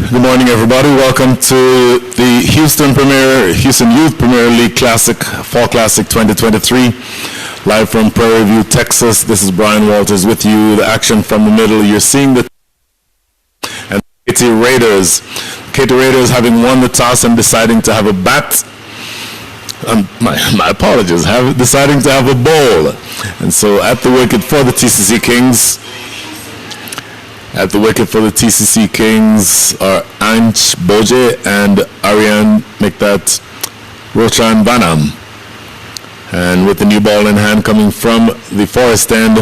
Good morning, everybody. Welcome to the Houston Youth Premier League Classic, Fall Classic 2023, live from Prairie View, Texas. This is Brian Walters with you. The action from the middle. You're seeing the and KATY Raiders. KATY Raiders having won the toss and deciding to have a bat. My apologies. Deciding to have a bowl, and so at the wicket for the TCC Kings. At the wicket for the TCC Kings are Anch Boje and Ariane Miktat Rochan Vanam. And with the new ball in hand coming from the forest end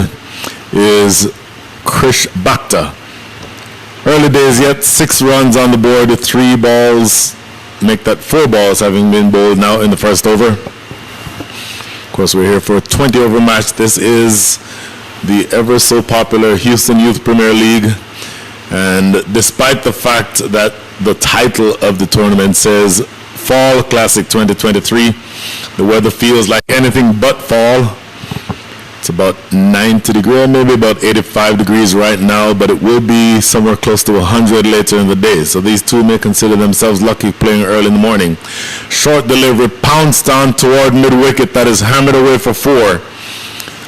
is Krish Bhakta. Early days yet, 6 runs on the board, 3 balls, make that 4 balls having been bowled now in the first over. Of course, we're here for a 20-over match. This is the ever so popular Houston Youth Premier League, and despite the fact that the title of the tournament says Fall Classic 2023, the weather feels like anything but fall. It's about 90 degrees, maybe about 85 degrees right now, but it will be somewhere close to 100 later in the day. So these two may consider themselves lucky playing early in the morning. Short delivery pounced on toward mid-wicket, that is hammered away for 4.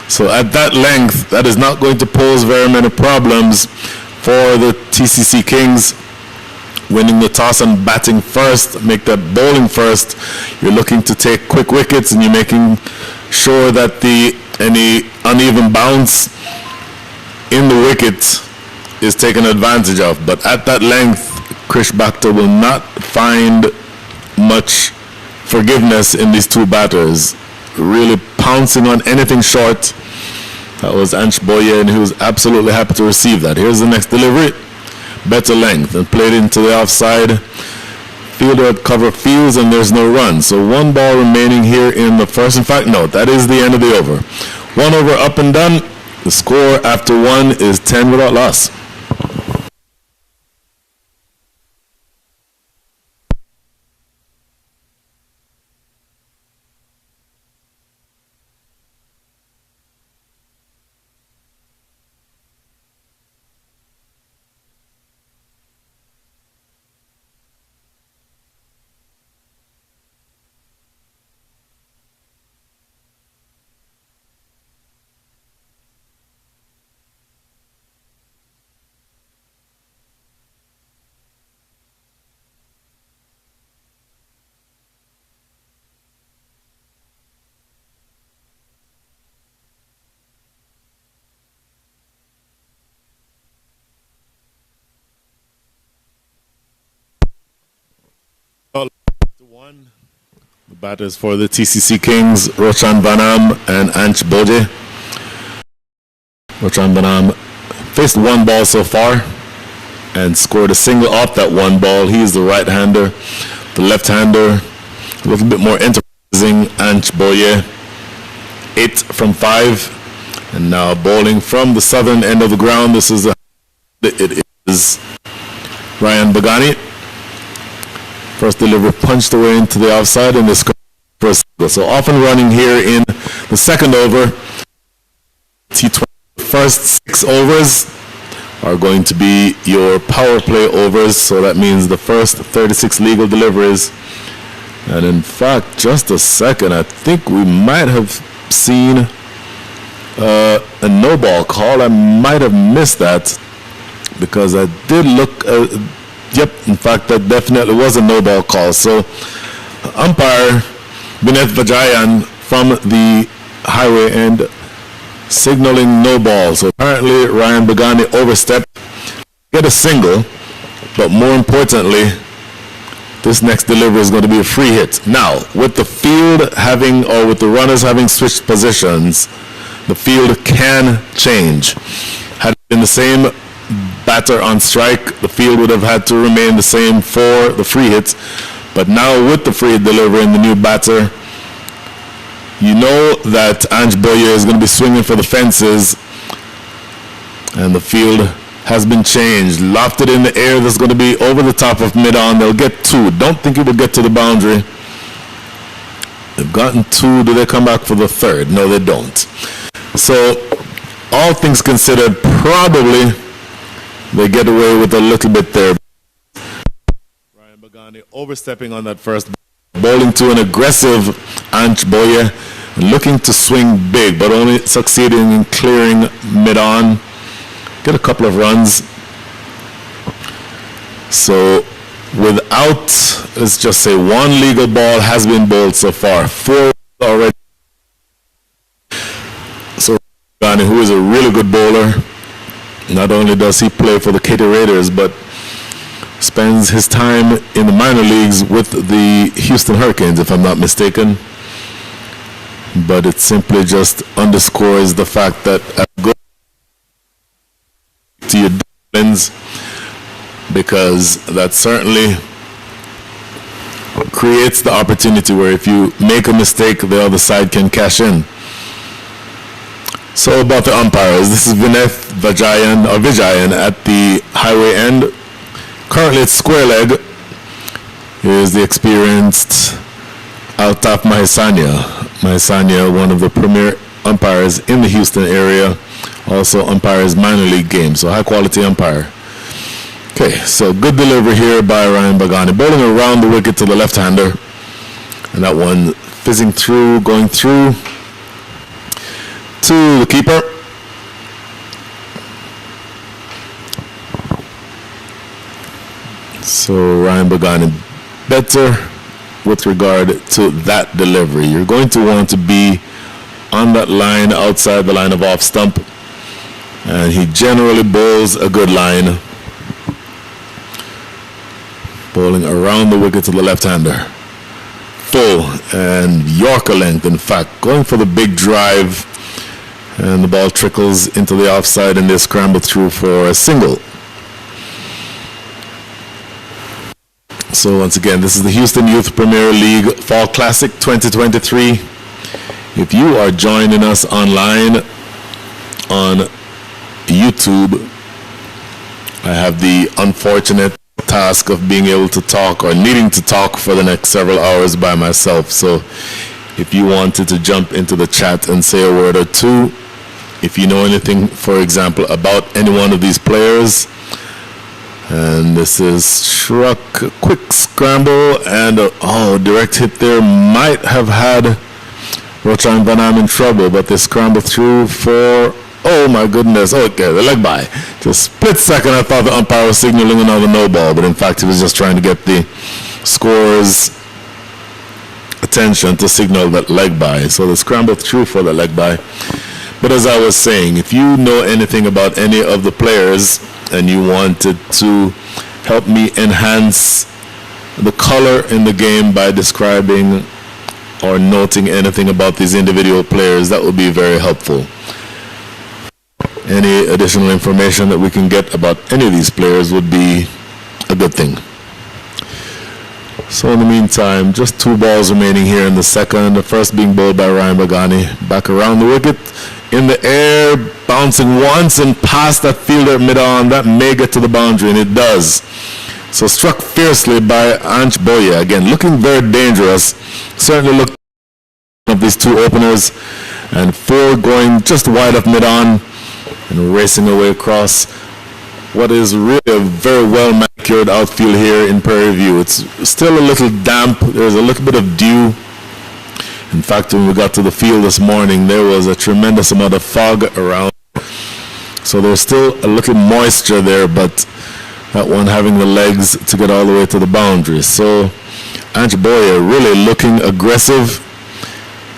So at that length, that is not going to pose very many problems for the TCC Kings. Winning the toss and batting first, make that bowling first. You're looking to take quick wickets, and you're making sure that any uneven bounce in the wicket is taken advantage of. But at that length, Krish Bhakta will not find much forgiveness in these two batters. Really pouncing on anything short. That was Anch Boye, and he was absolutely happy to receive that. Here's the next delivery. Better length, and played into the offside. Fielder at cover fields, and there's no run. So 1 ball remaining here in the first. In fact, no, that is the end of the over. 1 over up and done. The score after 1 is 10 without loss. The batters for the TCC Kings, Rochan Vanam and Anch Boje. Rochan Vanam faced 1 ball so far and scored a single off that 1 ball. He is the right-hander. The left-hander, a little bit more enterprising, Anch Boje. 8 from 5. And now bowling from the southern end of the ground. It is Ryan Bagani. First delivery punched away into the offside, and this first. So off and running here in the second over. T20 first 6 overs are going to be your power play overs. So that means the first 36 legal deliveries. And in fact, just a second, I think we might have seen a no ball call. I might have missed that because I did look. Yep, in fact, that definitely was a no-ball call. So, umpire Bineth Vajayan from the highway end signaling no ball. So, apparently, Ryan Bagani overstepped, get a single, but more importantly, this next delivery is going to be a free hit. Now, with the field having, or with the runners having switched positions, the field can change. Had it been the same batter on strike, the field would have had to remain the same for the free hits. But now with the free hit delivery and the new batter, you know that Anch Boye is going to be swinging for the fences, and the field has been changed. Lofted in the air, that's going to be over the top of mid-on. They'll get 2. Don't think it will get to the boundary. They've gotten 2. Do they come back for the 3rd? No, they don't. So all things considered, probably they get away with a little bit there. Bagani overstepping on that first ball, bowling to an aggressive Anch Boye, looking to swing big, but only succeeding in clearing mid-on. Get a couple of runs. So without, let's just say, one legal ball has been bowled so far. 4 already. So Bagani, who is a really good bowler, not only does he play for the KATY Raiders, but spends his time in the minor leagues with the Houston Hurricanes, if I'm not mistaken. But it simply just underscores the fact that as good to your disciplines, because that certainly creates the opportunity where if you make a mistake, the other side can cash in. So about the umpires, this is Vijayan at the highway end. Currently it's square leg. Here's the experienced Altaf Mahisanya, one of the premier umpires in the Houston area, also umpires minor league games, so high quality umpire. Okay, so good delivery here by Ryan Bagani, bowling around the wicket to the left-hander, and that one fizzing through, going through to the keeper. So Ryan Bagani better with regard to that delivery. You're going to want to be on that line outside the line of off stump, and he generally bowls a good line, bowling around the wicket to the left-hander. Full and Yorker length, in fact, going for the big drive, and the ball trickles into the offside and they scramble through for a single. So once again, this is the Houston Youth Premier League Fall Classic 2023. If you are joining us online on YouTube, I have the unfortunate task of being able to talk or needing to talk for the next several hours by myself. So if you wanted to jump into the chat and say a word or two, if you know anything, for example, about any one of these players. And this is struck, quick scramble, and direct hit there. Might have had Rochan Vanam in trouble, but they scrambled through for, oh my goodness, okay, the leg by. Just split second, I thought the umpire was signaling another no ball, but in fact he was just trying to get the scorer's attention to signal that leg by. So they scrambled through for the leg by. But as I was saying, if you know anything about any of the players and you wanted to help me enhance the color in the game by describing or noting anything about these individual players, that would be very helpful. Any additional information that we can get about any of these players would be a good thing. So in the meantime, just 2 balls remaining here in the second. The first being bowled by Ryan Bagani. Back around the wicket, in the air, bouncing once and past that fielder mid-on. That may get to the boundary, and it does. So struck fiercely by Anch Boye. Again, looking very dangerous. Certainly looked of these 2 openers. And 4 going just wide of mid-on and racing away across what is really a very well manicured outfield here in Prairie View. It's still a little damp. There's a little bit of dew. In fact, when we got to the field this morning, there was a tremendous amount of fog around. So there's still a little moisture there, but that one having the legs to get all the way to the boundary. So Anch Boye really looking aggressive.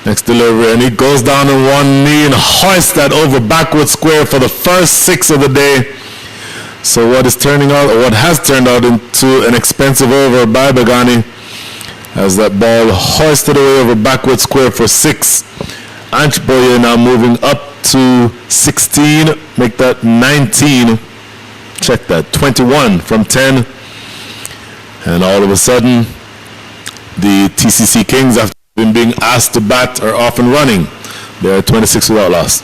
Next delivery, and he goes down on one knee and hoists that over backward square for the first 6 of the day. So what is turning out, or what has turned out into an expensive over by Bagani, as that ball hoisted away over backward square for 6. Anch Boye now moving up to 16, make that 19. Check that, 21 from 10. And all of a sudden, the TCC Kings, after being asked to bat, are off and running. They're 26 without loss.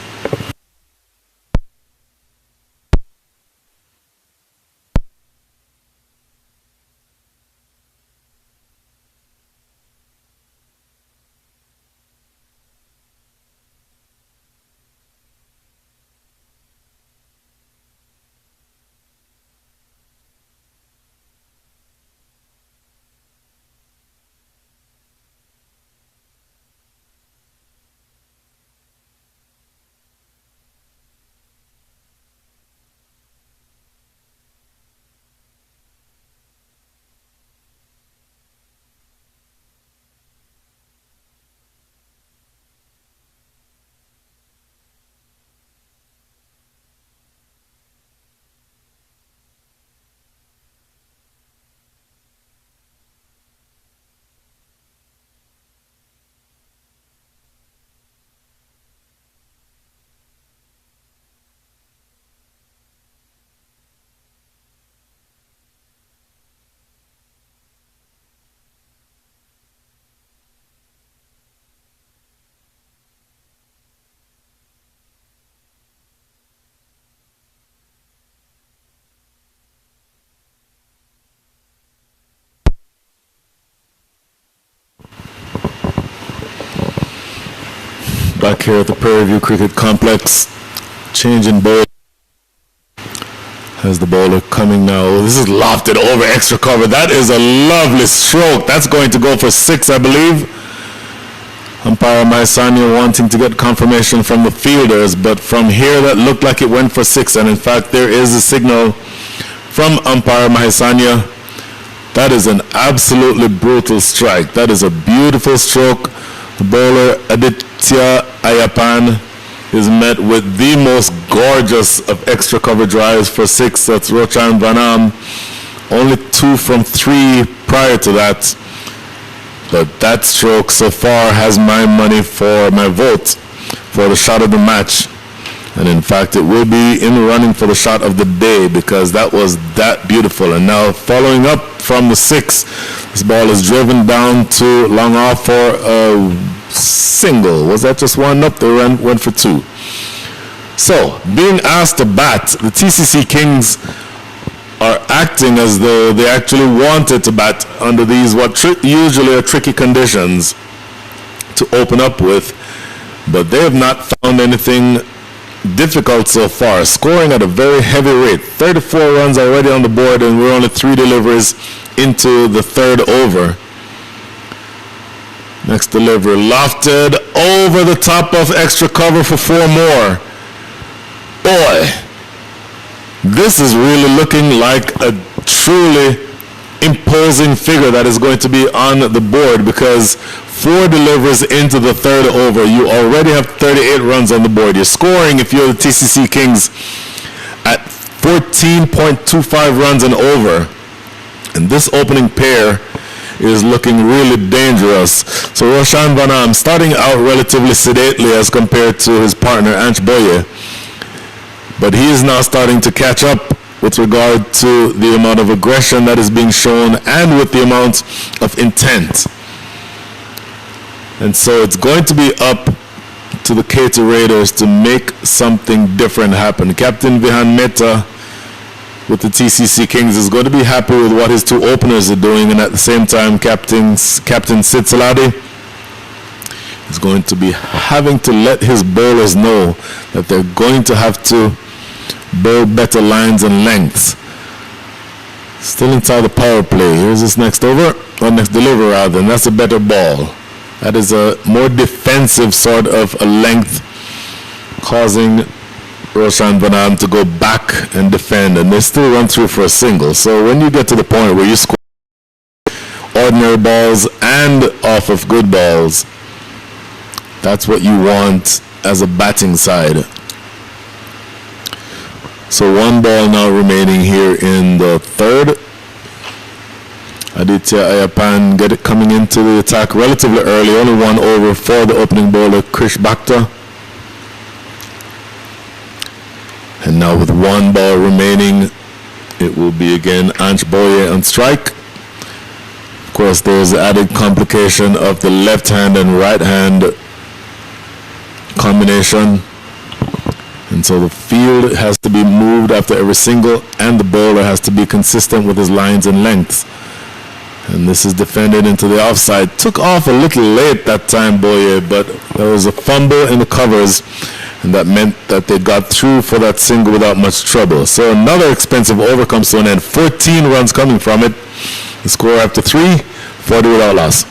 Back here at the Prairie View Cricket Complex, changing bowl. As the bowler coming now. This is lofted over extra cover. That is a lovely stroke. That's going to go for 6, I believe. Umpire Maisanya wanting to get confirmation from the fielders, but from here that looked like it went for 6, and in fact there is a signal from umpire Maisanya. That is an absolutely brutal strike. That is a beautiful stroke. The bowler Aditya Ayapan is met with the most gorgeous of extra cover drives for 6. That's Roshan Vanam. Only 2 from 3 prior to that. But that stroke so far has my money for my vote for the shot of the match. And in fact, it will be in the running for the shot of the day because that was that beautiful. And now following up from the 6, this ball is driven down to long off for a single. Was that just one? Nope, they went for 2. So, being asked to bat, the TCC Kings are acting as though they actually wanted to bat under these what usually are tricky conditions to open up with, but they have not found anything difficult so far, scoring at a very heavy rate. 34 runs already on the board, and we're only 3 deliveries into the 3rd over. Next delivery, lofted over the top of extra cover for 4 more. Boy, this is really looking like a truly imposing figure that is going to be on the board because 4 deliveries into the 3rd over, you already have 38 runs on the board. You're scoring, if you're the TCC Kings, at 14.25 runs and over. And this opening pair is looking really dangerous. So Roshan Vanam starting out relatively sedately as compared to his partner Anch Boye. But he is now starting to catch up with regard to the amount of aggression that is being shown and with the amount of intent. And so it's going to be up to the KATY Raiders to make something different happen. Captain Vihan Mehta with the TCC Kings is going to be happy with what his 2 openers are doing, and at the same time Captain Sid Saladi is going to be having to let his bowlers know that they're going to have to bowl better lines and lengths. Still inside the power play. Here's this next over, or next delivery rather, and that's a better ball. That is a more defensive sort of a length, causing Roshan Vanam to go back and defend, and they still run through for a single. So when you get to the point where you score ordinary balls and off of good balls, that's what you want as a batting side. So 1 ball now remaining here in the 3rd. Aditya Ayapan get it coming into the attack relatively early, only 1 over for the opening bowler Krish Bhakta. And now with 1 ball remaining, it will be again Anch Boye on strike. Of course, there's the added complication of the left hand and right hand combination. And so the field has to be moved after every single, and the bowler has to be consistent with his lines and lengths. And this is defended into the offside. Took off a little late that time, Boye, but there was a fumble in the covers, and that meant that they got through for that single without much trouble. So another expensive over comes to an end. 14 runs coming from it. The score after 3, 40 without loss.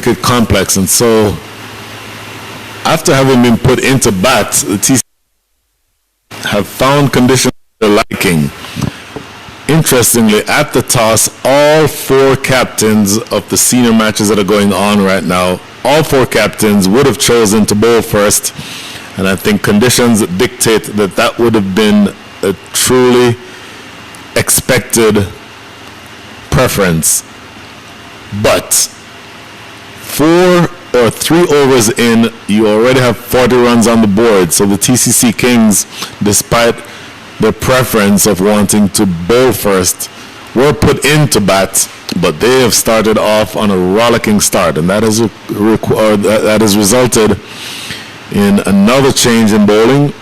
cricket complex. And so, after having been put into bat, the TCC have found conditions they're liking. Interestingly, at the toss, all 4 captains of the senior matches that are going on right now, all 4 captains would have chosen to bowl first, and I think conditions dictate that that would have been a truly expected preference. But 4 or 3 overs in, you already have 40 runs on the board, so the TCC Kings, despite their preference of wanting to bowl first, were put into bat, but they have started off on a rollicking start, and that has resulted in another change in bowling,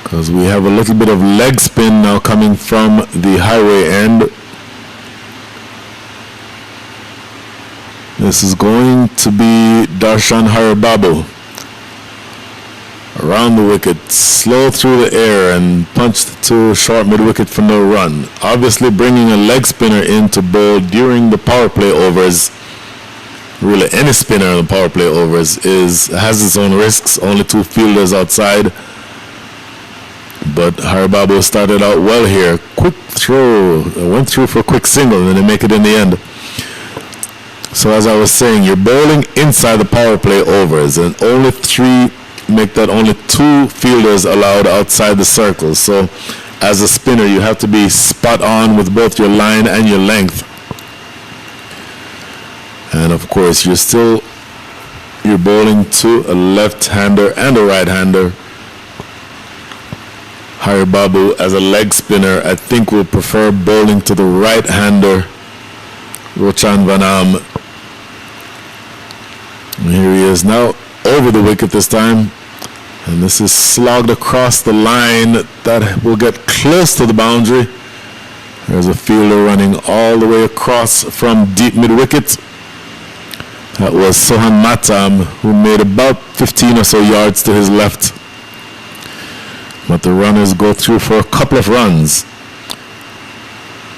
because we have a little bit of leg spin now coming from the highway end. This is going to be Darshan Haribabu. Around the wicket, slow through the air and punched to short mid-wicket for no run. Obviously bringing a leg spinner in to bowl during the power play overs, really any spinner in the power play overs, has its own risks. Only 2 fielders outside. But Haribabu started out well here. Quick throw, went through for a quick single, and then they make it in the end. So as I was saying, you're bowling inside the power play overs, and only 3 make that only 2 fielders allowed outside the circle. So as a spinner, you have to be spot on with both your line and your length. And of course, you're bowling to a left-hander and a right-hander. Haribabu, as a leg spinner, I think will prefer bowling to the right-hander, Rochan Vanam. And here he is now, over the wicket this time, and this is slogged across the line that will get close to the boundary. There's a fielder running all the way across from deep mid-wicket. That was Sohan Matam, who made about 15 or so yards to his left. But the runners go through for a couple of runs.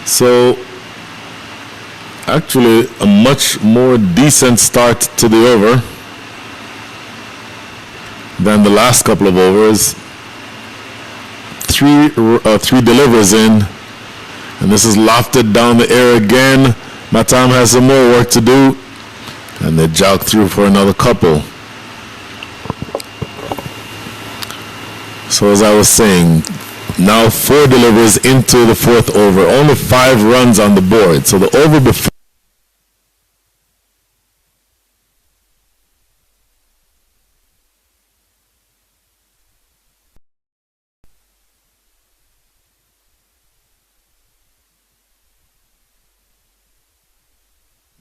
So, actually, a much more decent start to the over than the last couple of overs. 3 delivers in, and this is lofted down the air again. Matam has some more work to do, and they jog through for another couple. So as I was saying, now 4 delivers into the 4th over, only 5 runs on the board. So the over before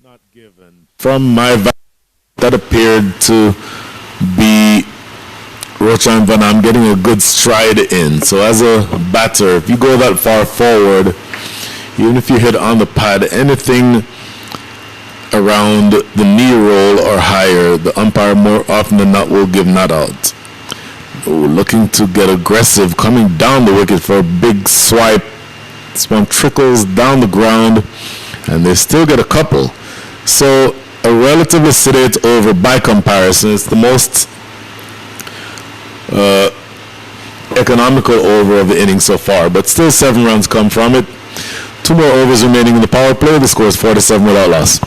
not given. From my that appeared to be Rochan Vanam getting a good stride in. So as a batter, if you go that far forward, even if you hit on the pad, anything around the knee roll or higher, the umpire more often than not will give not out. Looking to get aggressive, coming down the wicket for a big swipe. This one trickles down the ground, and they still get a couple. So a relatively sedate over by comparison. It's the most economical over of the inning so far, but still 7 runs come from it. 2 more overs remaining in the power play. The score is 47 without loss.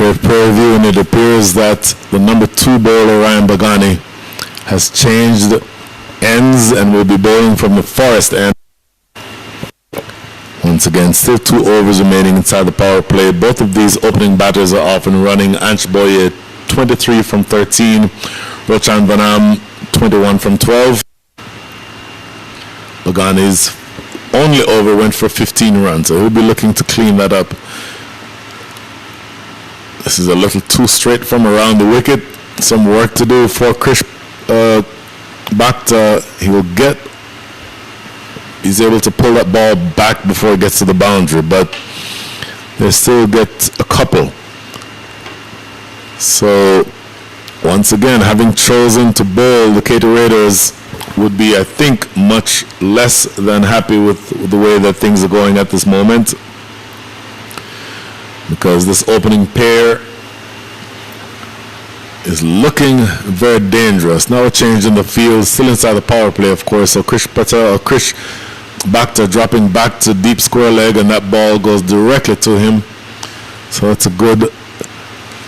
Prairie View, and it appears that the number 2 bowler, Ryan Bagani, has changed ends and will be bowling from the forest end. Once again, still 2 overs remaining inside the power play. Both of these opening batters are off and running. Ansh Boye, 23 from 13. Roshan Vanam, 21 from 12. Bagani's only over went for 15 runs, so he'll be looking to clean that up. This is a little too straight from around the wicket. Some work to do for Krish Bhatta. He's able to pull that ball back before it gets to the boundary, but they still get a couple. So once again, having chosen to bowl, the KATY Raiders would be, I think, much less than happy with the way that things are going at this moment, because this opening pair is looking very dangerous. Now a change in the field, still inside the power play, of course. So Krish Bhatta dropping back to deep square leg, and that ball goes directly to him. So it's a good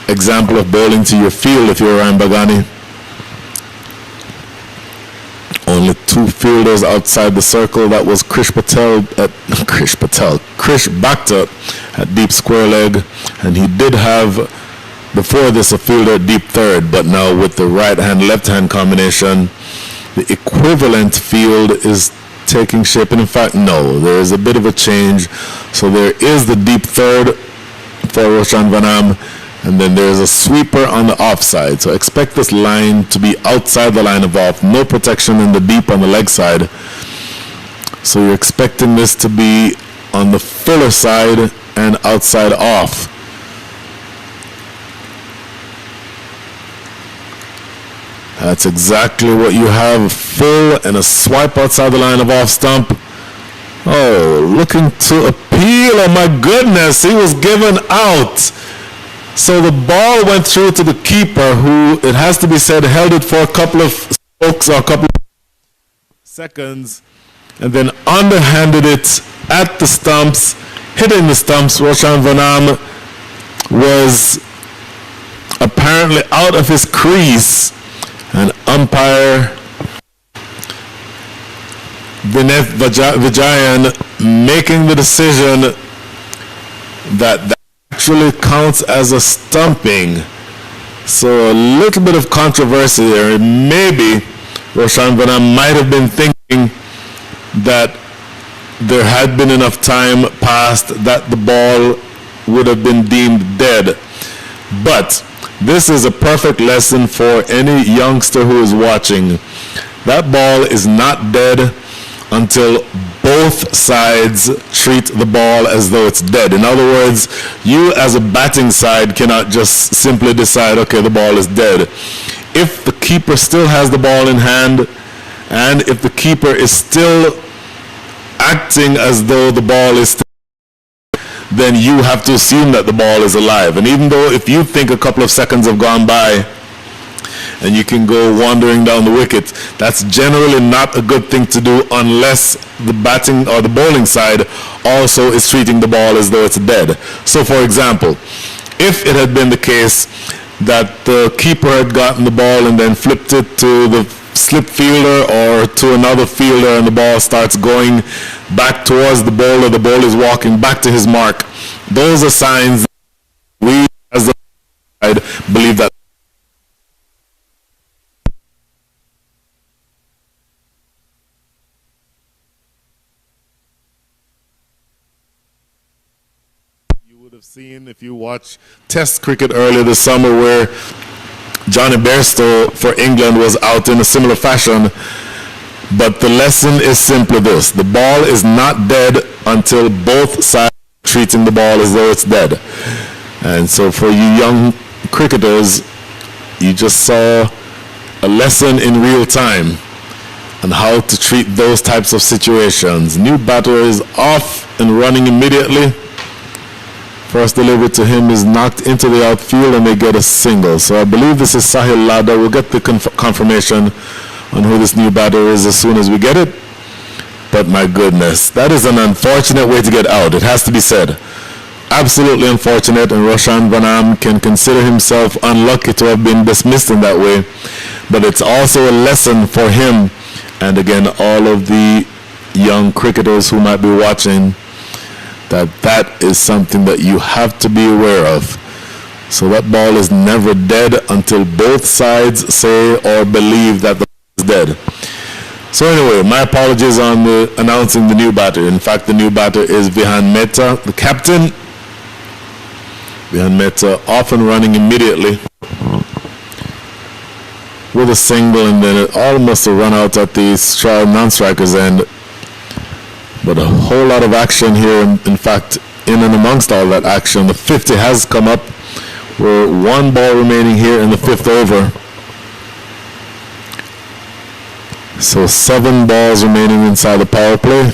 example of bowling to your field if you're Ryan Bagani. Only 2 fielders outside the circle. That was Krish Bhatta at deep square leg, and he did have before this a fielder at deep third, but now with the right hand left hand combination, the equivalent field is taking shape. And in fact, no, there is a bit of a change. So there is the deep third for Roshan Vanam, and then there is a sweeper on the offside. So expect this line to be outside the line of off, no protection in the deep on the leg side. So you're expecting this to be on the fuller side and outside off. That's exactly what you have, full and a swipe outside the line of off stump. Oh, looking to appeal. Oh my goodness, he was given out. So the ball went through to the keeper, who, it has to be said, held it for a couple of strokes or a couple of seconds, and then underhanded it at the stumps, hitting the stumps. Roshan Vanam was apparently out of his crease, and umpire Vineth Vijayan making the decision that actually counts as a stumping. So a little bit of controversy there. Maybe Roshan Vanam might have been thinking that there had been enough time passed that the ball would have been deemed dead. But this is a perfect lesson for any youngster who is watching. That ball is not dead until both sides treat the ball as though it's dead. In other words, you as a batting side cannot just simply decide, okay, the ball is dead. If the keeper still has the ball in hand, and if the keeper is still acting as though the ball is still, then you have to assume that the ball is alive. And even though if you think a couple of seconds have gone by and you can go wandering down the wicket, that's generally not a good thing to do unless the batting or the bowling side also is treating the ball as though it's dead. So for example, if it had been the case that the keeper had gotten the ball and then flipped it to the slip fielder or to another fielder, and the ball starts going back towards the bowler is walking back to his mark, those are signs that we as the side believe that you would have seen if you watch Test cricket earlier this summer, where Johnny Bairstow for England was out in a similar fashion. But the lesson is simply this: the ball is not dead until both sides are treating the ball as though it's dead. And so for you young cricketers, you just saw a lesson in real time on how to treat those types of situations. New batter is off and running immediately. First delivery to him is knocked into the outfield, and they get a single. So I believe this is Sahil Lada. We'll get the confirmation on who this new batter is as soon as we get it. But my goodness, that is an unfortunate way to get out. It has to be said. absolutely unfortunate, and Roshan Vanam can consider himself unlucky to have been dismissed in that way. But it's also a lesson for him, and again, all of the young cricketers who might be watching, that is something that you have to be aware of. So that ball is never dead until both sides say or believe that the ball is dead. So anyway, my apologies on announcing the new batter. In fact, the new batter is Vihan Mehta, the captain. Vihan Mehta off and running immediately with a single, and then it almost a run out at the non-striker's end. But a whole lot of action here. In fact, in and amongst all that action, the 50 has come up. We're one ball remaining here in the 5th over. So 7 balls remaining inside the power play.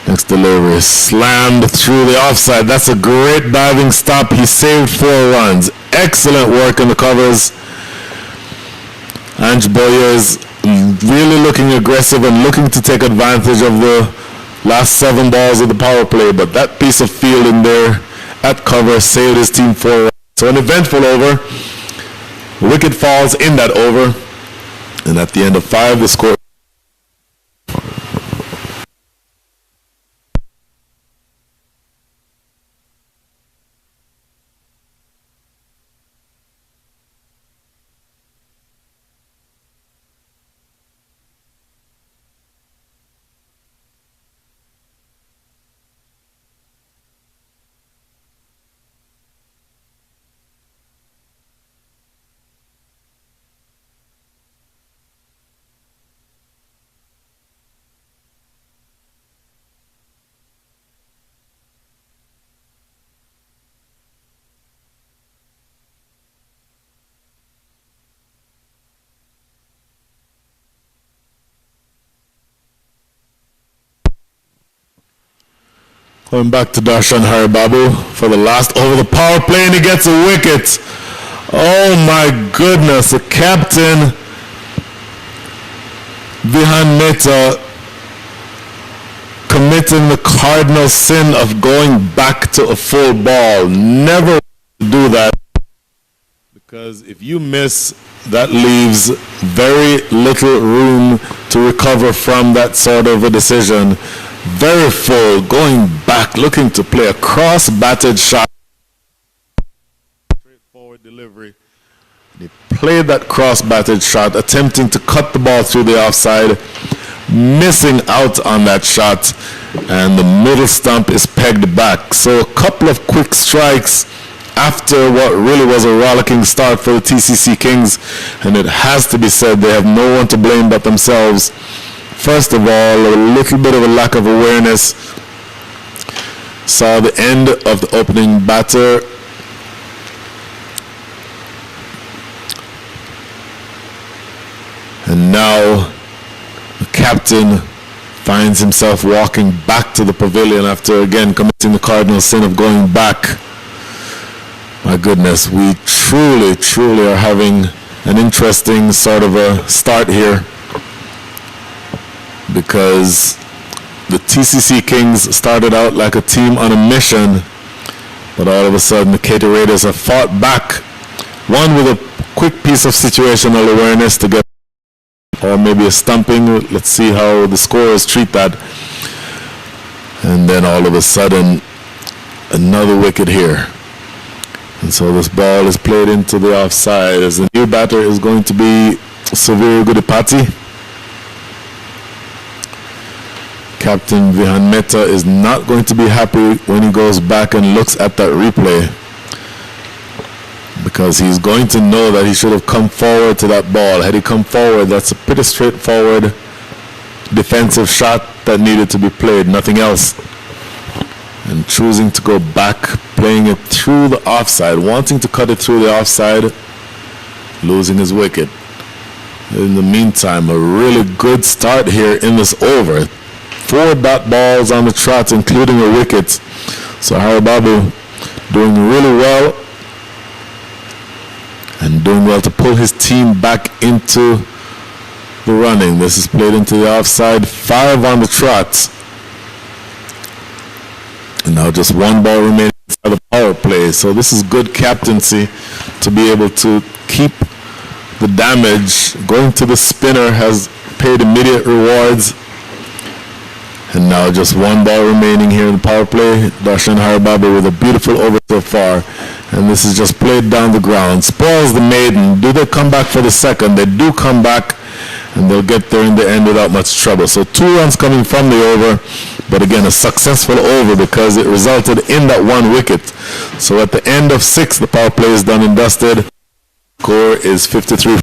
Next delivery slammed through the offside. That's a great diving stop. He saved 4 runs. Excellent work in the covers. Anj Boyer is really looking aggressive and looking to take advantage of the last 7 balls of the power play, but that piece of fielding there at cover saved his team 4 runs. So an eventful over. The wicket falls in that over, and at the end of 5, the score. Going back to Darshan Haribabu for the last over the power play, and he gets a wicket. Oh my goodness, the captain, Vihan Mehta, committing the cardinal sin of going back to a full ball. Never do that, because if you miss, that leaves very little room to recover from that sort of a decision. Very full, going back, looking to play a cross-batted shot. Straightforward delivery. He played that cross-batted shot, attempting to cut the ball through the offside, missing out on that shot, and the middle stump is pegged back. So a couple of quick strikes after what really was a rollicking start for the TCC Kings, and it has to be said they have no one to blame but themselves. First of all, a little bit of a lack of awareness. Saw the end of the opening batter. And now the captain finds himself walking back to the pavilion after again committing the cardinal sin of going back. My goodness, we truly are having an interesting sort of a start here, because the TCC Kings started out like a team on a mission, but all of a sudden the KATY Raiders have fought back, one with a quick piece of situational awareness to get, or maybe a stumping. Let's see how the scorers treat that. And then all of a sudden another wicket here, and so this ball is played into the offside as the new batter is going to be Savir Gudipati. Captain Vihan Mehta is not going to be happy when he goes back and looks at that replay, because he's going to know that he should have come forward to that ball. Had he come forward, that's a pretty straightforward defensive shot that needed to be played, nothing else. And choosing to go back, playing it through the offside, wanting to cut it through the offside, losing his wicket. In the meantime, a really good start here in this over. 4 dot balls on the trot, including a wicket. So Haribabu doing really well, and doing well to pull his team back into the running. This is played into the offside. 5 on the trot. now just one ball remaining for the power play. So this is good captaincy to be able to keep the damage. Going to the spinner has paid immediate rewards. And now just one ball remaining here in the power play. Darshan Haribabu with a beautiful over so far. And this is just played down the ground. Spoils the maiden. Do they come back for the second? They do come back, and they'll get there in the end without much trouble. So 2 runs coming from the over, but again, a successful over because it resulted in that 1 wicket. So at the end of 6, the power play is done and dusted. Score is 53-2.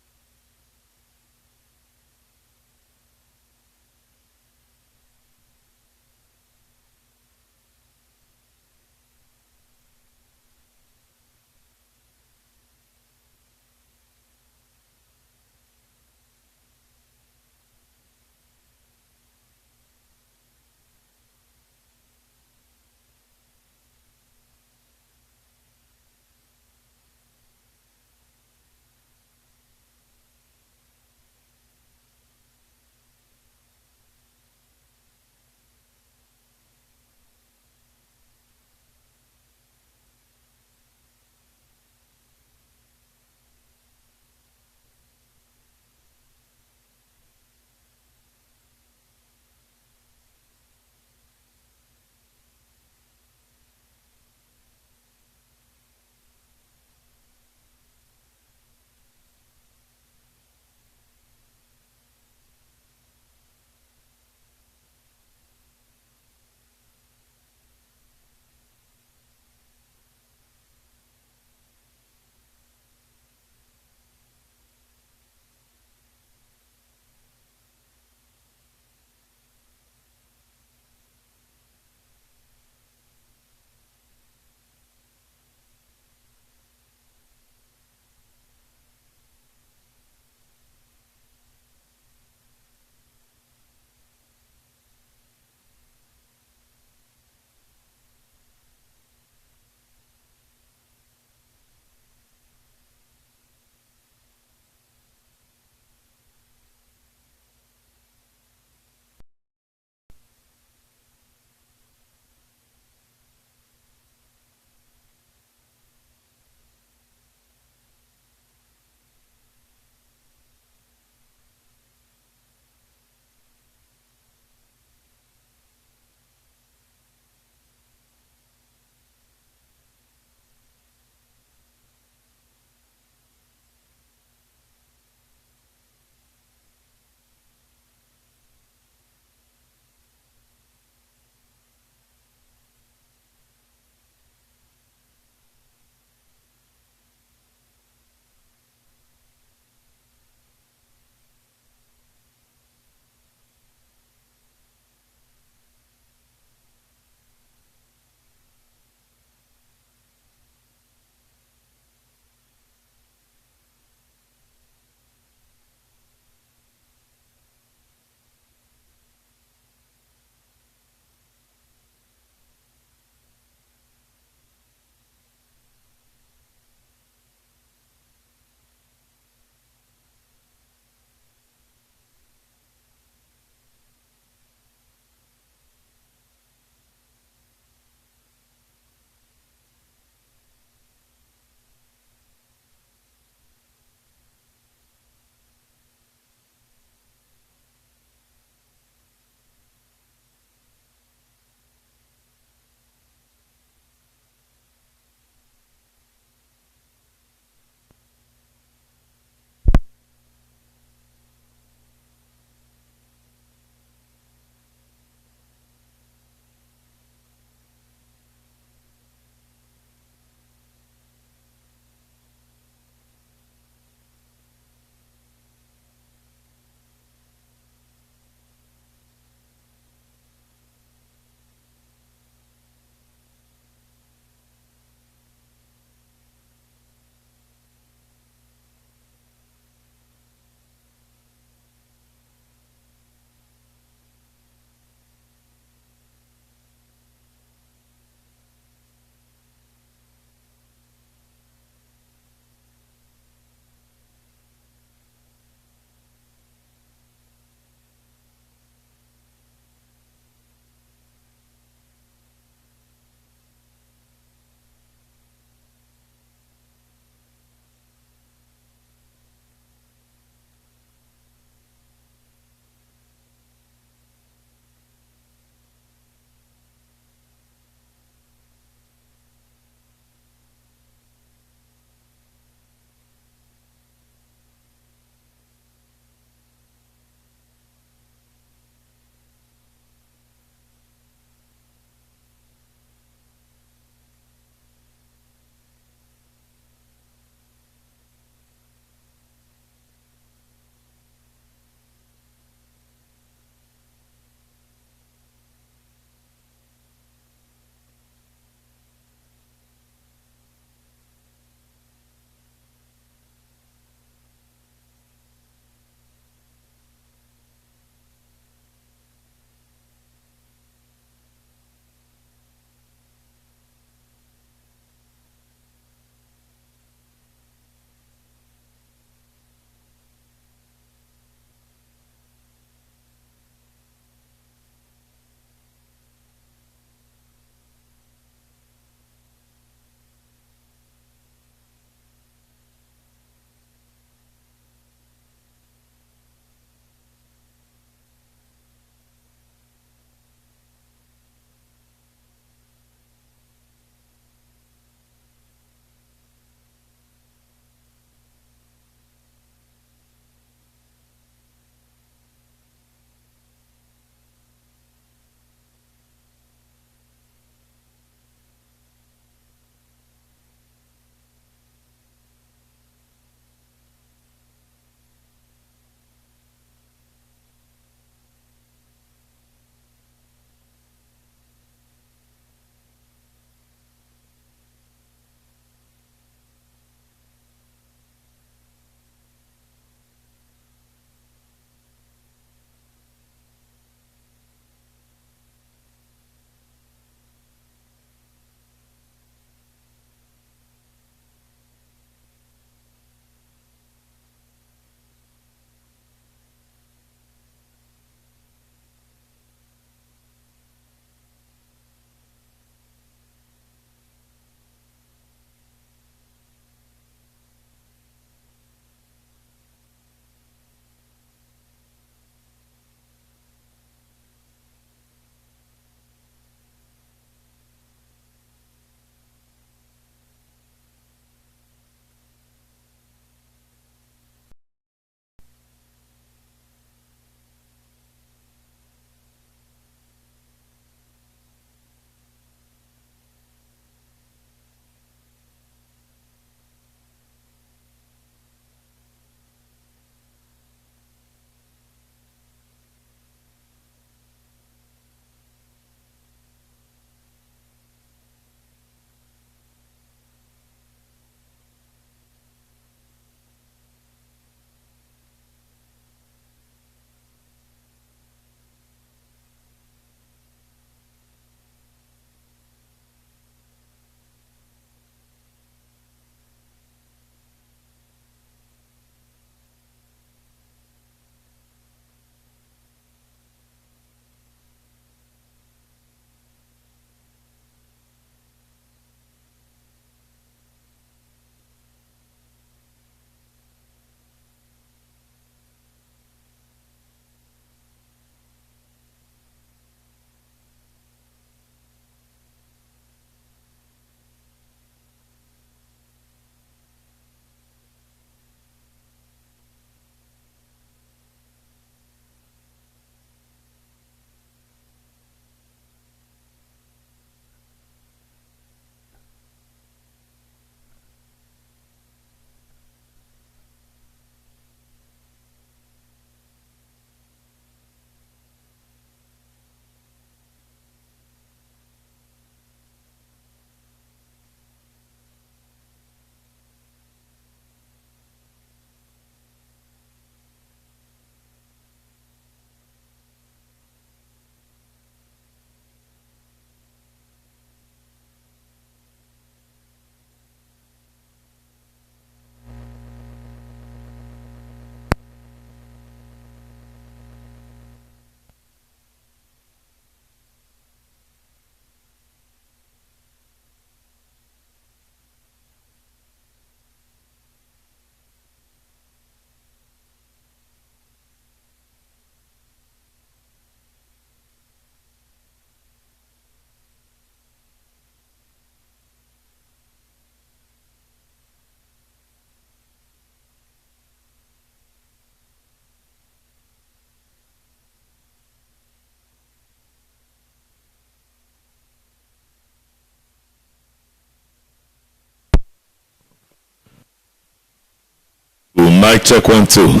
Mic check 1 2.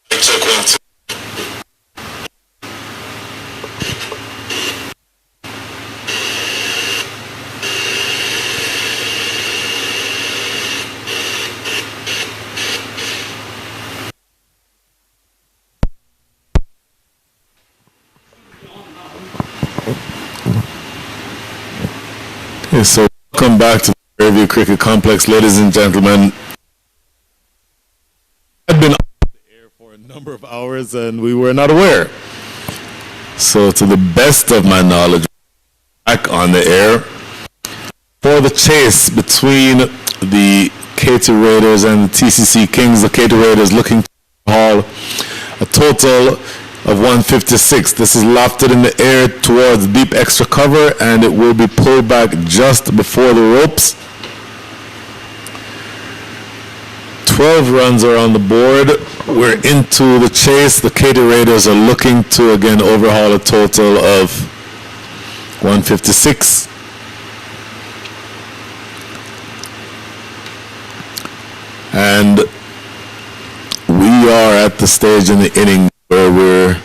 Check 1 2. Okay, so welcome back to the Fairview Cricket Complex, ladies and gentlemen. I've been on the air for a number of hours and we were not aware. So to the best of my knowledge, back on the air for the chase between the KATY Raiders and the TCC Kings. The KATY Raiders looking to haul a total of 156. This is lofted in the air towards deep extra cover and it will be pulled back just before the ropes. 12 runs are on the board. We're into the chase. The KATY Raiders are looking to again overhaul a total of 156. And we are at the stage in the inning where we're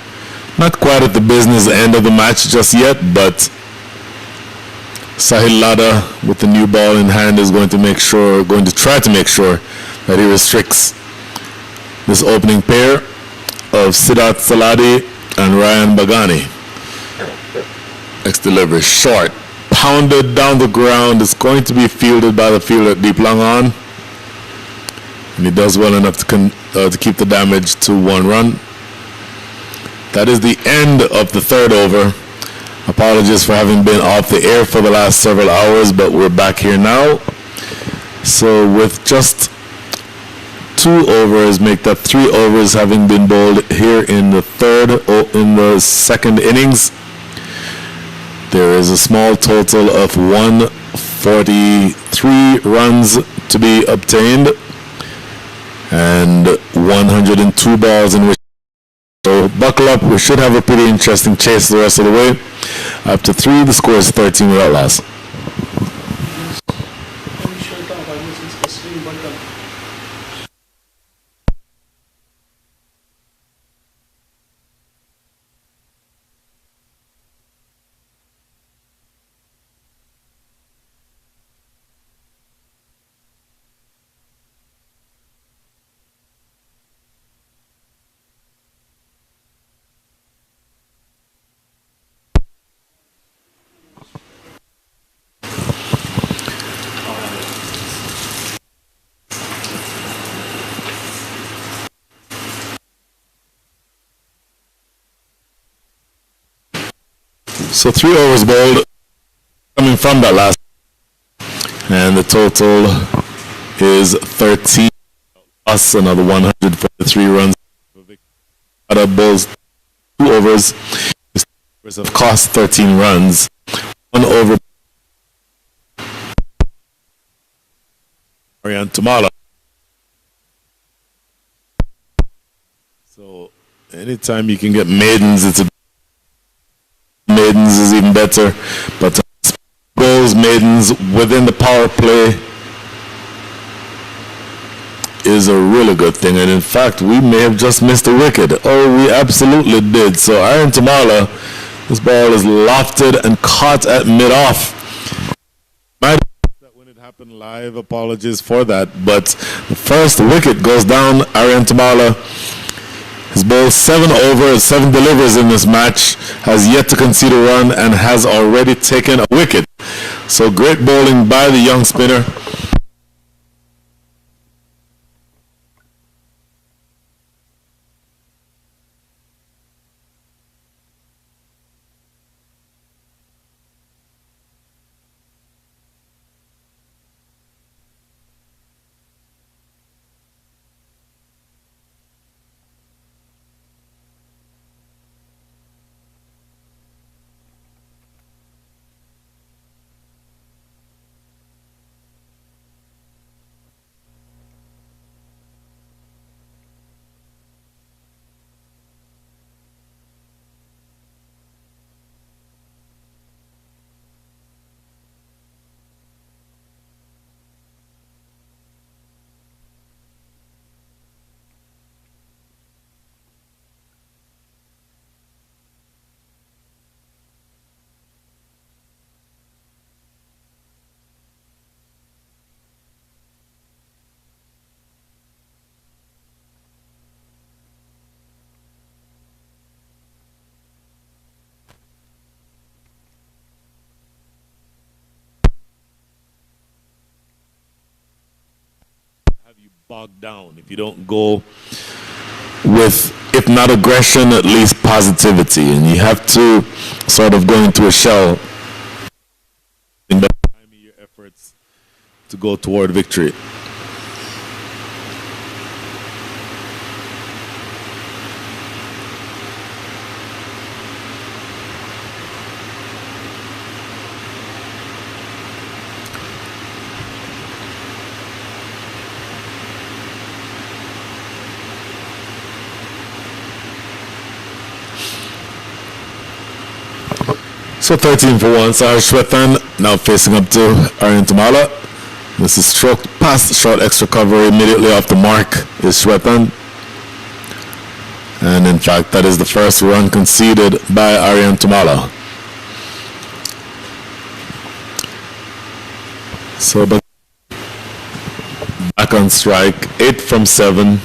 not quite at the business end of the match just yet, but Sahil Lada with the new ball in hand is going to try to make sure that he restricts this opening pair of Siddharth Saladi and Ryan Bagani. Next delivery, short, pounded down the ground. It's going to be fielded by the fielder deep long on, and he does well enough to keep the damage to 1 run. That is the end of the third over. Apologies for having been off the air for the last several hours, but we're back here now. So with just 2 overs, make that 3 overs having been bowled here in the second innings. There is a small total of 143 runs to be obtained and 102 balls in which. So buckle up, we should have a pretty interesting chase the rest of the way. Up to 3, the score is 13 without loss. So 3 overs bowled coming from that last, and the total is 13 plus another 143 runs. Other bowls 2 overs have cost 13 runs. 1 over Marian Tumala. So anytime you can get maidens, maidens is even better, but goals maidens within the power play is a really good thing, and in fact we may have just missed a wicket. Oh, we absolutely did. So Aaron Tamala, this ball is lofted and caught at mid-off. When it happened live, apologies for that, but the first wicket goes down. Aaron Tamala has bowled 7 overs, 7 deliveries in this match, has yet to concede a run, and has already taken a wicket. So great bowling by the young spinner. you bog down, if you don't go with, if not aggression, at least positivity. And you have to sort of go into a shell in the time of your efforts to go toward victory. So 13 for 1, Sahar Shwetan now facing up to Aryan Tamala. This is stroked past the short extra cover immediately off the mark is Shwetan. And in fact, that is the first run conceded by Aryan Tamala. So but back on strike, 8 from 7.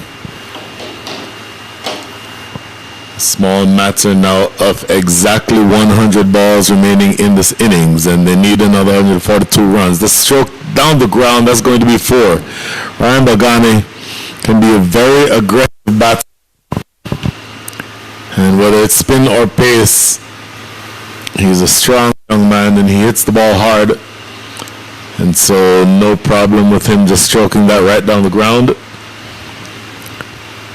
Small matter now of exactly 100 balls remaining in this innings, and they need another 142 runs. The stroke down the ground, that's going to be 4. Ryan Bagani can be a very aggressive batter, and whether it's spin or pace, he's a strong young man and he hits the ball hard, and so no problem with him just stroking that right down the ground.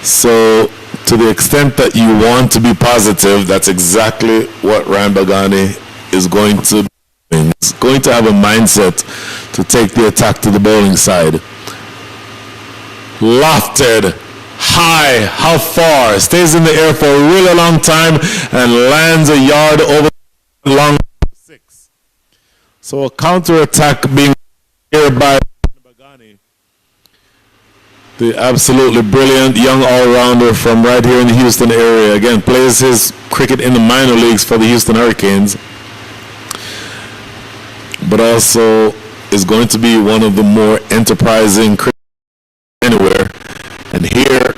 So to the extent that you want to be positive, that's exactly what Ryan Bagani is going to do. He's going to have a mindset to take the attack to the bowling side. Lofted, high, how far? Stays in the air for a really long time and lands a yard over long 6. So a counter attack being here by Bagani, the absolutely brilliant young all-rounder from right here in the Houston area. Again, plays his cricket in the minor leagues for the Houston Hurricanes, but also is going to be one of the more enterprising cricketers anywhere. And here,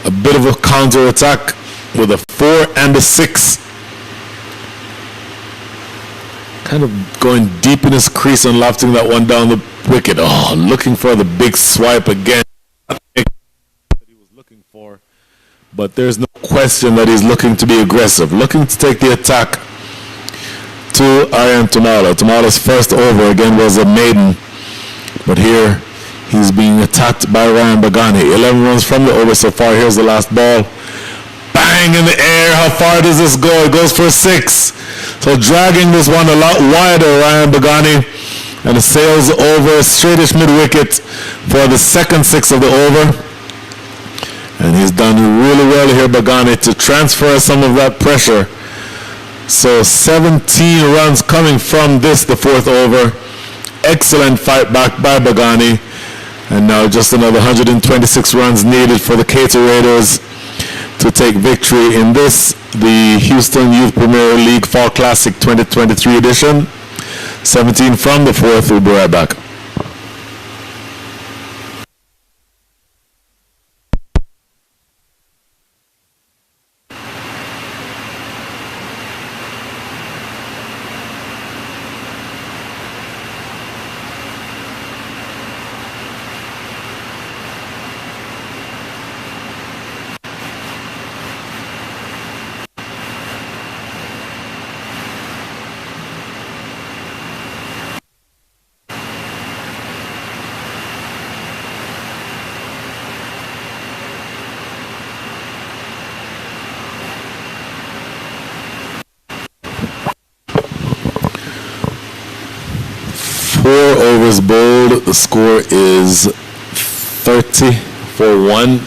a bit of a counter-attack with a 4 and a 6. Kind of going deep in his crease and lofting that one down the wicket. Oh, looking for the big swipe again. That he was looking for, but there's no question that he's looking to be aggressive, looking to take the attack to Aryan Tamala. Tamala's first over again was a maiden, but here he's being attacked by Ryan Bagani. 11 runs from the over so far. Here's the last ball. Bang in the air. How far does this go? It goes for 6. So dragging this one a lot wider, Ryan Bagani, and it sails over straightish mid-wicket for the second 6 of the over. And he's done really well here, Bagani, to transfer some of that pressure. So 17 runs coming from this, the 4th over. Excellent fight back by Bagani. And now just another 126 runs needed for the KATY Raiders to take victory in this, the Houston Youth Premier League Fall Classic 2023 edition. 17 from the 4th. We'll be right back. Overs bowled. The score is 30 for 1.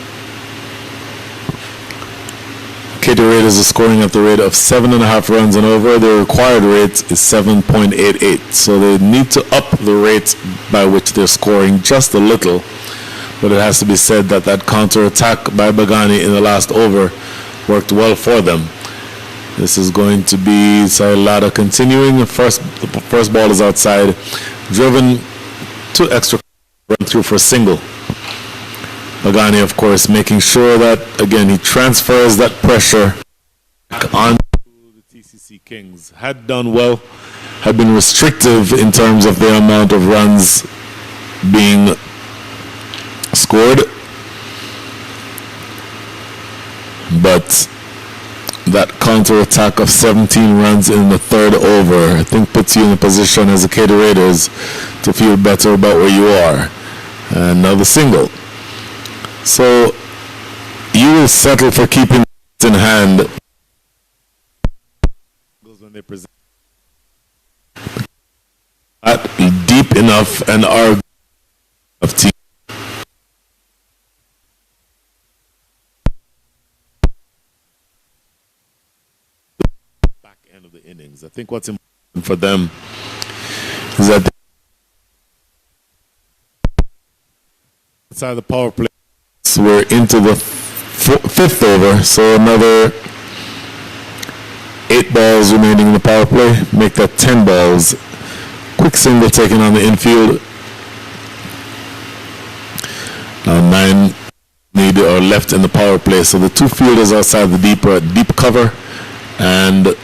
KATY Raiders are scoring at the rate of 7.5 runs and over. The required rate is 7.88. So they need to up the rate by which they're scoring just a little. But it has to be said that that counter attack by Bagani in the last over worked well for them. This is going to be Sailada continuing. The first ball is outside. Driven to extra, run through for a single. Bagani, of course, making sure that, again, he transfers that pressure back onto the TCC Kings. Had done well, had been restrictive in terms of the amount of runs being scored. But that counter-attack of 17 runs in the third over, I think, puts you in a position as a KATY Raiders to feel better about where you are. And now the single. So you will settle for keeping it in hand when they present deep enough and are of team. Back end of the innings. I think what's important for them is that inside the power play, so we're into the fifth over, so another 8 balls remaining in the power play, make that 10 balls. Quick single taken on the infield. Now 9 needed or left in the power play, so the 2 fielders outside the deep are at deep cover and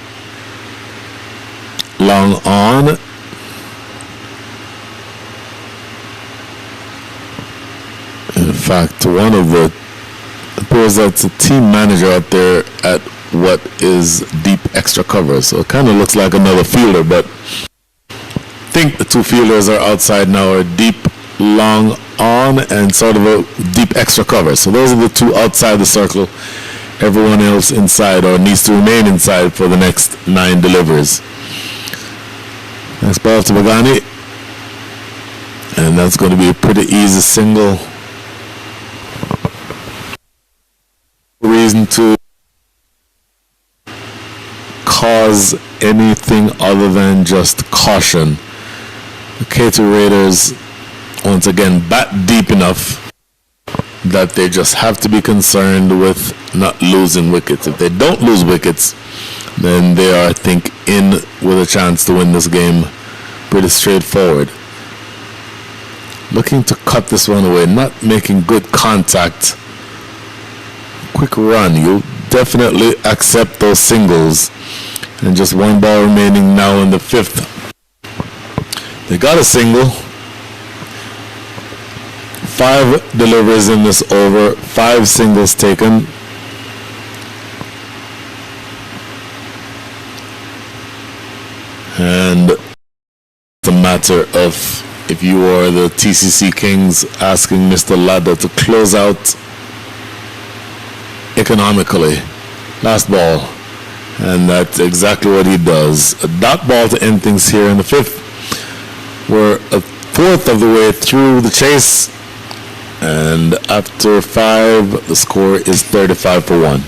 long on. In fact, one of the appears that's a team manager out there at what is deep extra cover, so it kind of looks like another fielder, but I think the 2 fielders are outside now, are deep long on and sort of a deep extra cover. So those are the 2 outside the circle. Everyone else inside or needs to remain inside for the next 9 deliveries. Next ball to Bagani, and that's going to be a pretty easy single. Reason to cause anything other than just caution. The KATY Raiders once again bat deep enough that they just have to be concerned with not losing wickets. If they don't lose wickets, then they are, I think, in with a chance to win this game. Pretty straightforward. Looking to cut this one away, not making good contact. Quick run, you'll definitely accept those singles. And just 1 ball remaining now in the 5th. They got a single. 5 deliveries in this over, 5 singles taken. And it's a matter of, if you are the TCC Kings, asking Mr. Ladder to close out economically. Last ball. And that's exactly what he does. A dot ball to end things here in the 5th. We're a 1/4 of the way through the chase. And after 5, the score is 35-1.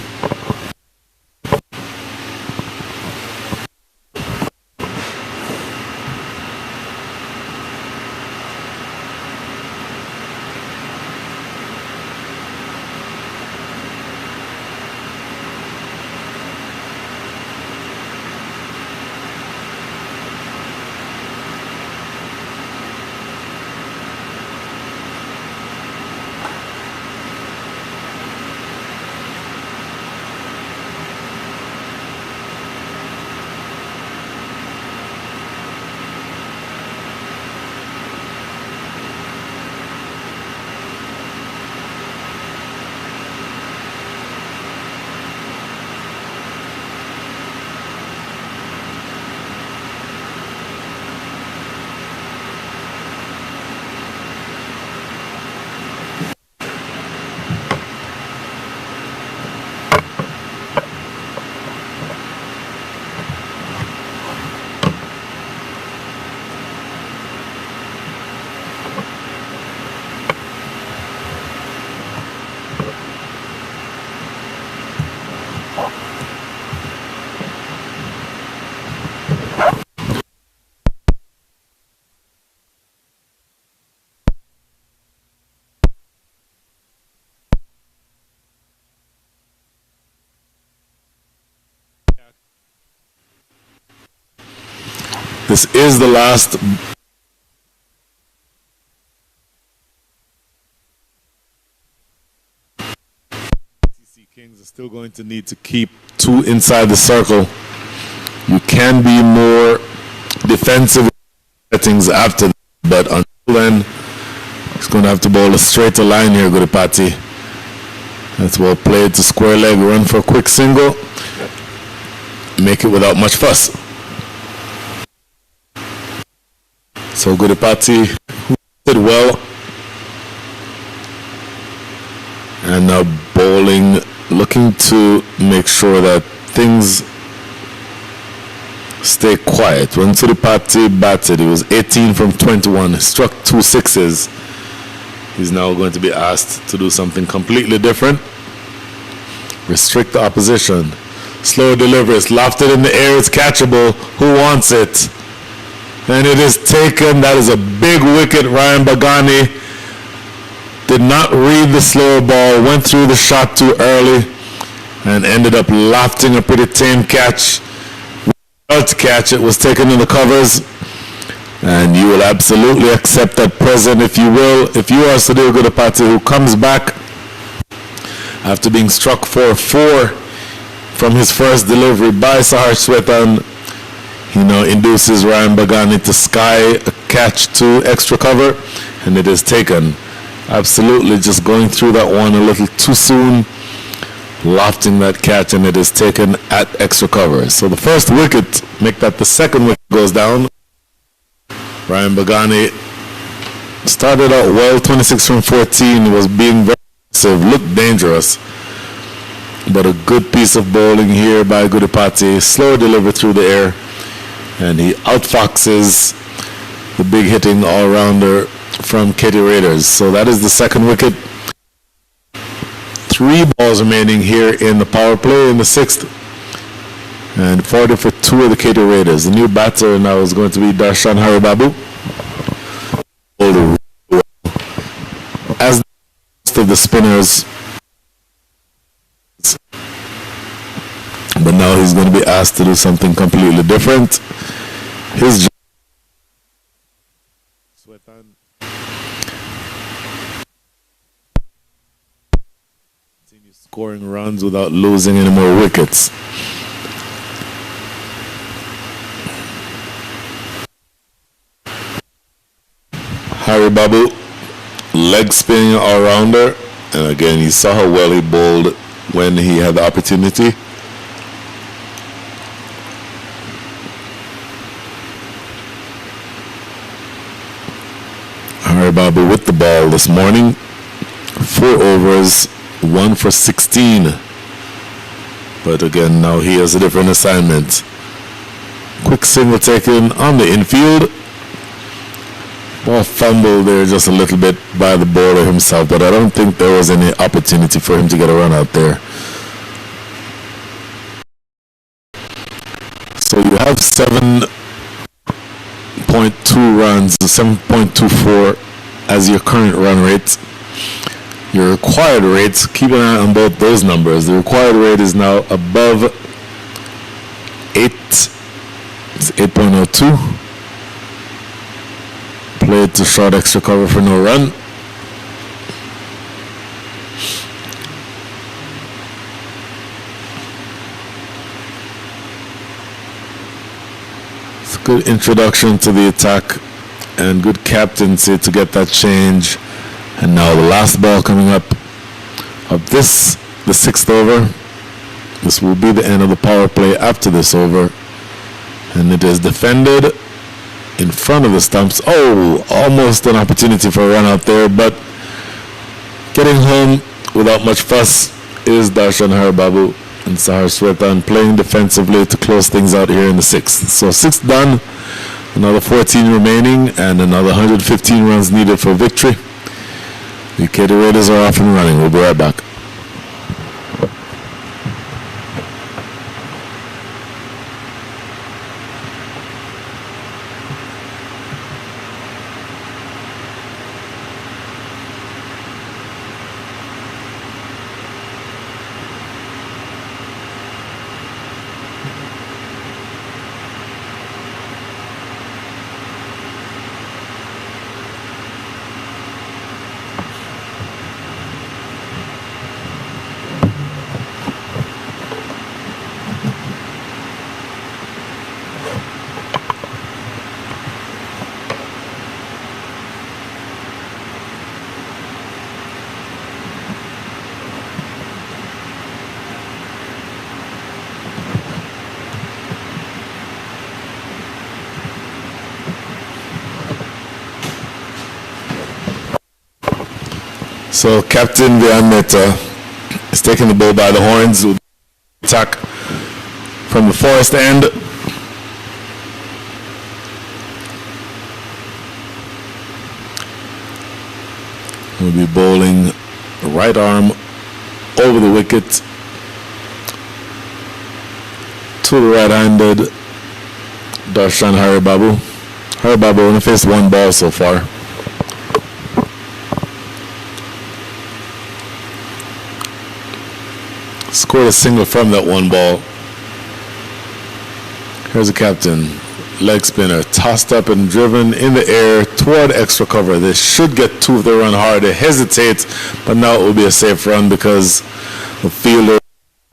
This is the last. TCC Kings are still going to need to keep 2 inside the circle. You can be more defensive settings after that, but until then, He's going to have to bowl a straighter line here, KATY. That's well played to square leg, run for a quick single. Make it without much fuss. So KATY did well. And now bowling, looking to make sure that things stay quiet. When KATY batted, it was 18 from 21. He struck 2 sixes. He's now going to be asked to do something completely different. Restrict the opposition. Slow delivery. It's lofted in the air. It's catchable. Who wants it? And it is taken. That is a big wicket. Ryan Bagani did not read the slower ball, went through the shot too early, and ended up lofting a pretty tame catch. Without the catch, it was taken in the covers, and you will absolutely accept that present if you will. If you are Sudhir KATY, who comes back after being struck for 4 from his first delivery by Sahar Swetan, he now induces Ryan Bagani to sky a catch to extra cover, and it is taken. Absolutely just going through that one a little too soon, lofting that catch, and it is taken at extra cover. So the first wicket, make that the second wicket, goes down. Ryan Bagani started out well, 26 from 14, was being very aggressive, looked dangerous, but a good piece of bowling here by KATY. Slow delivery through the air, and he outfoxes the big hitting all-rounder from KATY Raiders. So that is the second wicket. 3 balls remaining here in the power play in the 6th. And 40 for 2 of the KATY Raiders. The new batter now is going to be Darshan Haribabu. As most of the spinners. But now he's going to be asked to do something completely different. His scoring runs without losing any more wickets. Haribabu, leg spinning all-rounder, and again you saw how well he bowled when he had the opportunity. Haribabu with the ball this morning, 4 overs, 1 for 16. But again, now he has a different assignment. Quick single taken on the infield. Ball fumbled there just a little bit by the bowler himself, but I don't think there was any opportunity for him to get a run out there. So you have 7.2 runs, 7.24 as your current run rate. Your required rates, keep an eye on both those numbers. The required rate is now above 8. It's 8.02. Played to short extra cover for no run. It's a good introduction to the attack and good captaincy to get that change. And now the last ball coming up of this, the 6th over. This will be the end of the power play after this over. And it is defended in front of the stumps. Oh, almost an opportunity for a run out there, but getting home without much fuss is Darshan Haribabu and Sahar Swetan playing defensively to close things out here in the 6th. So 6th done, another 14 remaining, and another 115 runs needed for victory. The KATY Raiders are off and running. We'll be right back. So Captain Vianeta is taking the bull by the horns with attack from the forest end. We'll be bowling right arm over the wicket to the right-handed Darshan Haribabu. Haribabu only faced one ball so far. Scored a single from that one ball. Here's the captain. Leg spinner tossed up and driven in the air toward extra cover. They should get two if they run hard. They hesitate, but now it will be a safe run because the fielder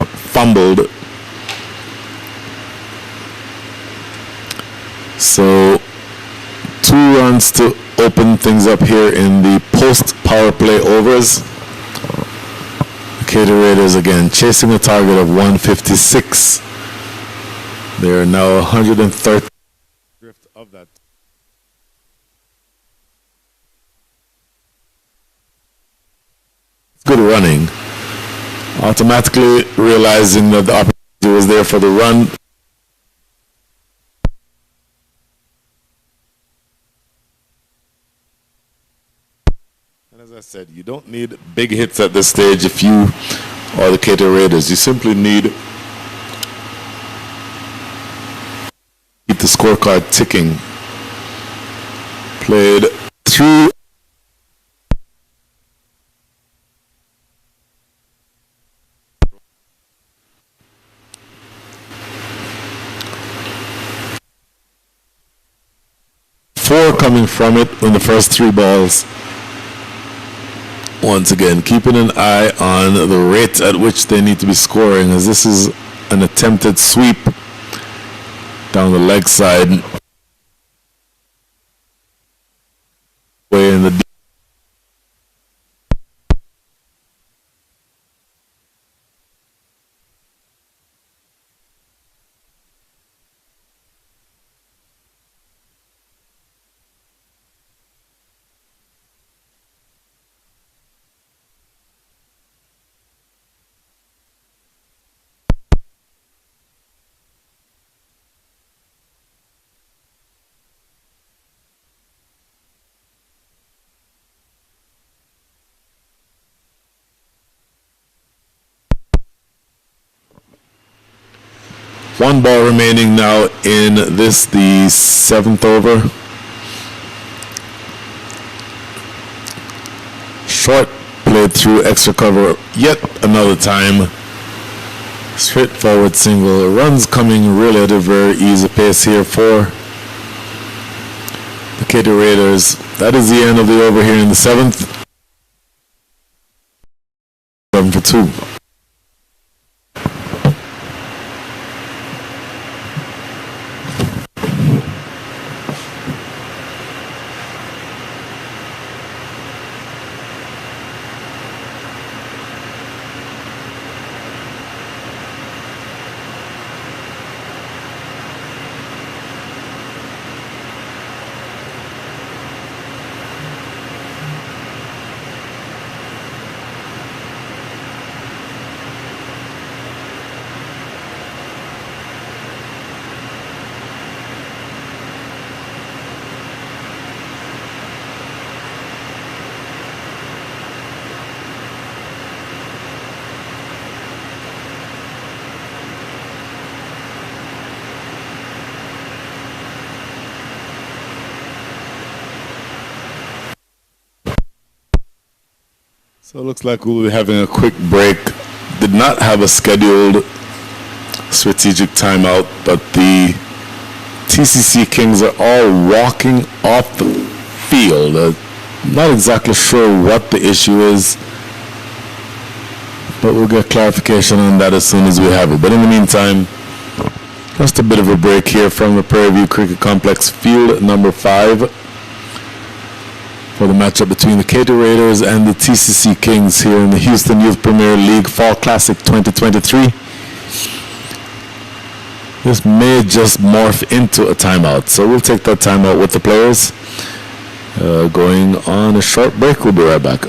fumbled. So 2 runs to open things up here in the post power play overs. The KATY Raiders again chasing a target of 156. They are now 130 drift of that. Good running. Automatically realizing that the opportunity was there for the run. And as I said, you don't need big hits at this stage if you are the KATY Raiders. You simply need keep the scorecard ticking. Played through. Four coming from it in the first 3 balls. Once again, keeping an eye on the rate at which they need to be scoring, as this is an attempted sweep down the leg side. Way in the deep. One ball remaining now in this, the 7th over. Short played through extra cover yet another time. Straightforward single. Runs coming really at a very easy pace here for the KATY Raiders. That is the end of the over here in the 7th. 7 for 2. So it looks like we'll be having a quick break. Did not have a scheduled strategic timeout, but the TCC Kings are all walking off the field. Not exactly sure what the issue is, but we'll get clarification on that as soon as we have it. But in the meantime, just a bit of a break here from the Prairie View Cricket Complex, field number 5. For the matchup between the KATY Raiders and the TCC Kings here in the Houston Youth Premier League Fall Classic 2023. This may just morph into a timeout, so we'll take that timeout with the players. Going on a short break, we'll be right back.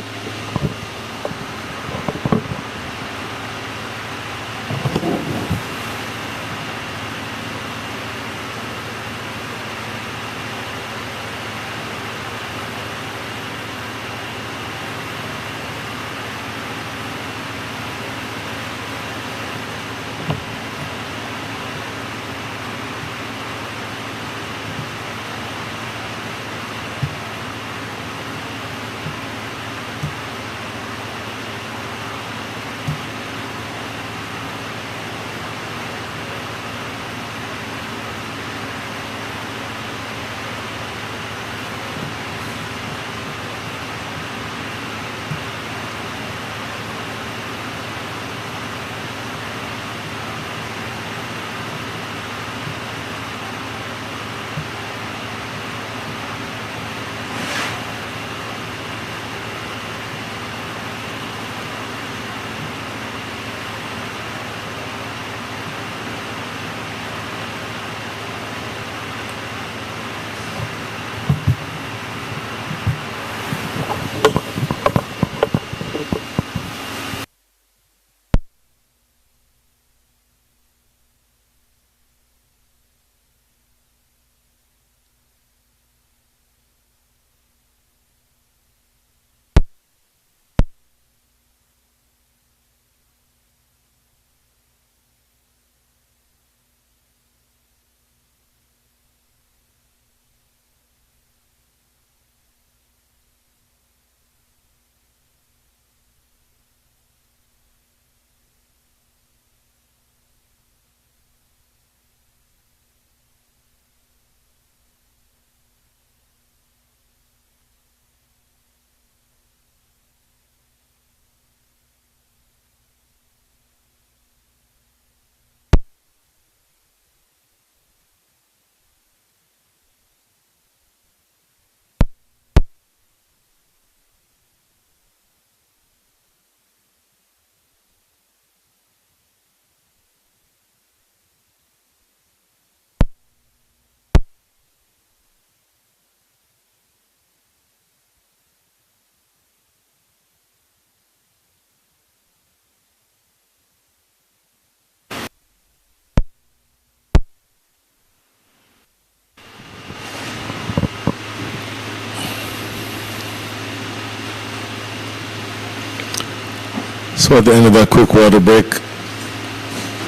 So at the end of that quick water break,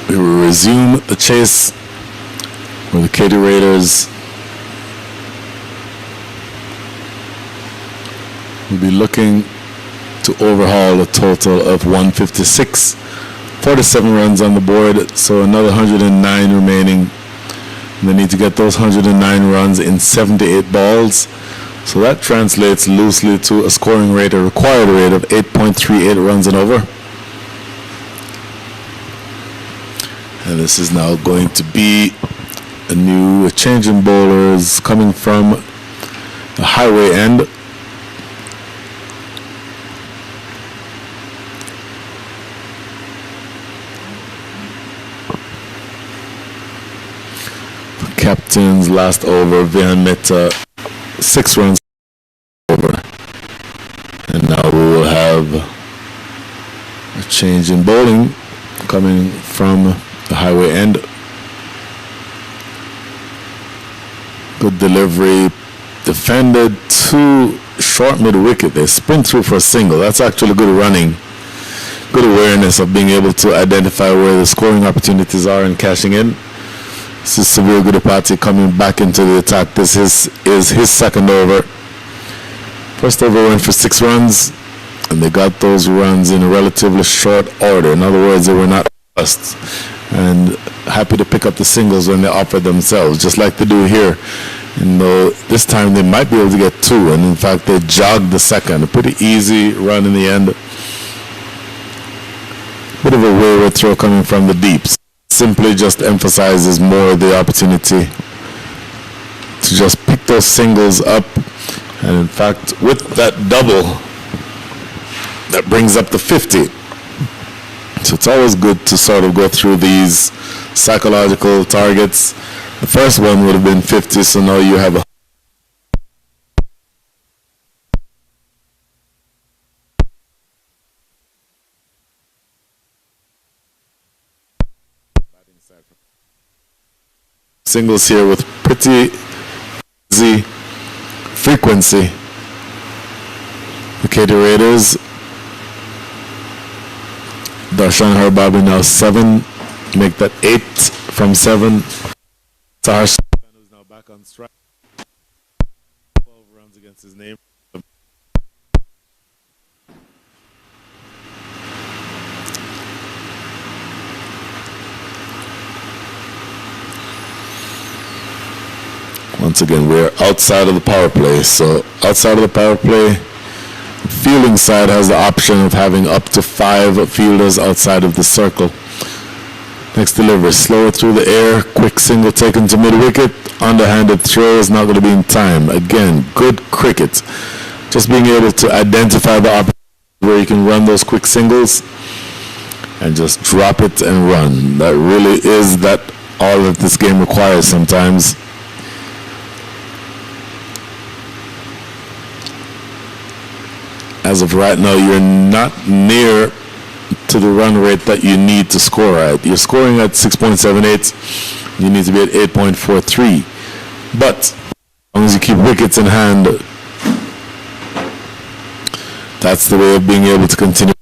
we will resume the chase with the KATY Raiders. We'll be looking to overhaul a total of 156, 47 runs on the board, so another 109 remaining. And they need to get those 109 runs in 78 balls. So that translates loosely to a scoring rate, a required rate of 8.38 runs and over. And this is now going to be a new change in bowlers coming from the highway end. Captain's last over, Vihan Mehta, 6 runs over. And now we will have a change in bowling coming from the highway end. Good delivery, defended to short middle wicket. They sprint through for a single. That's actually good running, good awareness of being able to identify where the scoring opportunities are and cashing in. This is Severe Gudipati coming back into the attack. This is his second over. First over went for 6 runs, and they got those runs in a relatively short order. In other words, they were not rushed, and happy to pick up the singles when they offer themselves, just like they do here. And this time they might be able to get 2, and in fact they jogged the second. A pretty easy run in the end. Bit of a wayward throw coming from the deeps. Simply just emphasizes more the opportunity to just pick those singles up. And in fact, with that double, that brings up the 50. So it's always good to sort of go through these psychological targets. The first one would have been 50, so now you have a singles here with pretty easy frequency. The KATY Raiders, Darshan Harbabi now 7, make that 8 from 7. Sahar Shah, who's now back on strike, 12 runs against his name. Once again, we're outside of the power play. So outside of the power play, the fielding side has the option of having up to 5 fielders outside of the circle. Next delivery, slower through the air, quick single taken to mid-wicket, underhanded throw is not going to be in time. Again, good cricket. Just being able to identify the opportunity where you can run those quick singles and just drop it and run. That really is all that this game requires sometimes. As of right now, you're not near to the run rate that you need to score at. You're scoring at 6.78. You need to be at 8.43. But as long as you keep wickets in hand, that's the way of being able to continue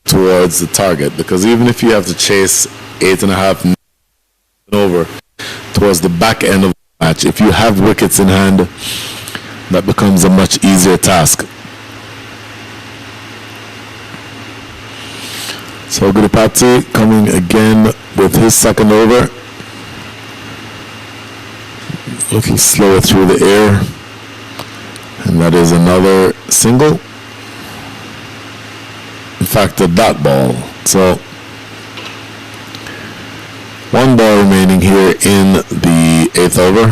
towards the target. Because even if you have to chase 8.5 over towards the back end of the match, if you have wickets in hand, that becomes a much easier task. So Gudipati coming again with his second over. A little slower through the air. And that is another single. In fact, a dot ball. So 1 ball remaining here in the 8th over.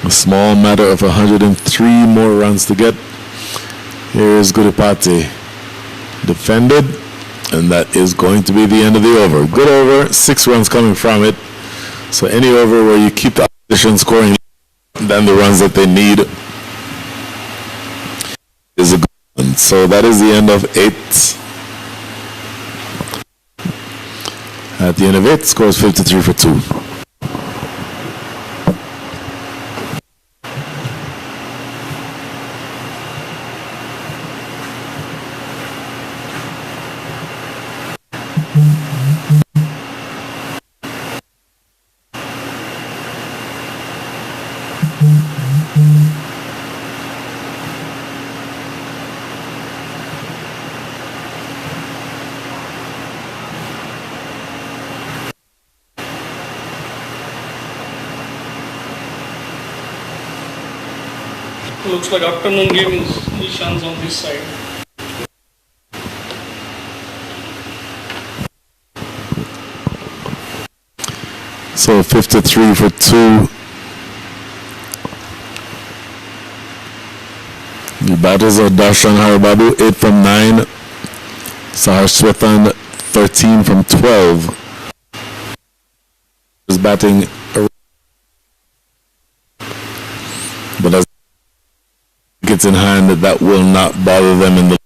A small matter of 103 more runs to get. Here is Gudipati, defended, and that is going to be the end of the over. Good over, 6 runs coming from it. So any over where you keep the opposition scoring than the runs that they need is a good one. So that is the end of 8. At the end of 8, scores 53 for 2. Looks like afternoon game is Nishan's on this side. So 53 for 2. The batters are Darshan Haribabu, 8 from 9. Sahar Swethan, 13 from 12. Is batting, but as gets in hand, that will not bother them in the.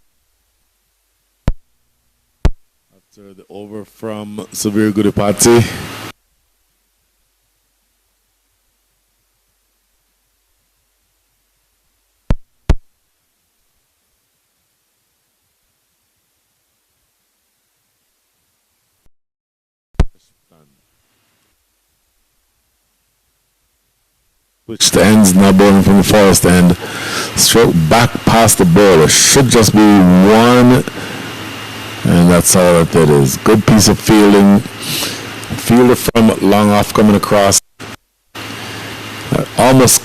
After the over from Subir Gudipati. Which the ends now bowling from the forest end. Stroke back past the bowler. Should just be one. And that's all that it is. Good piece of fielding. Fielder from long off coming across. Almost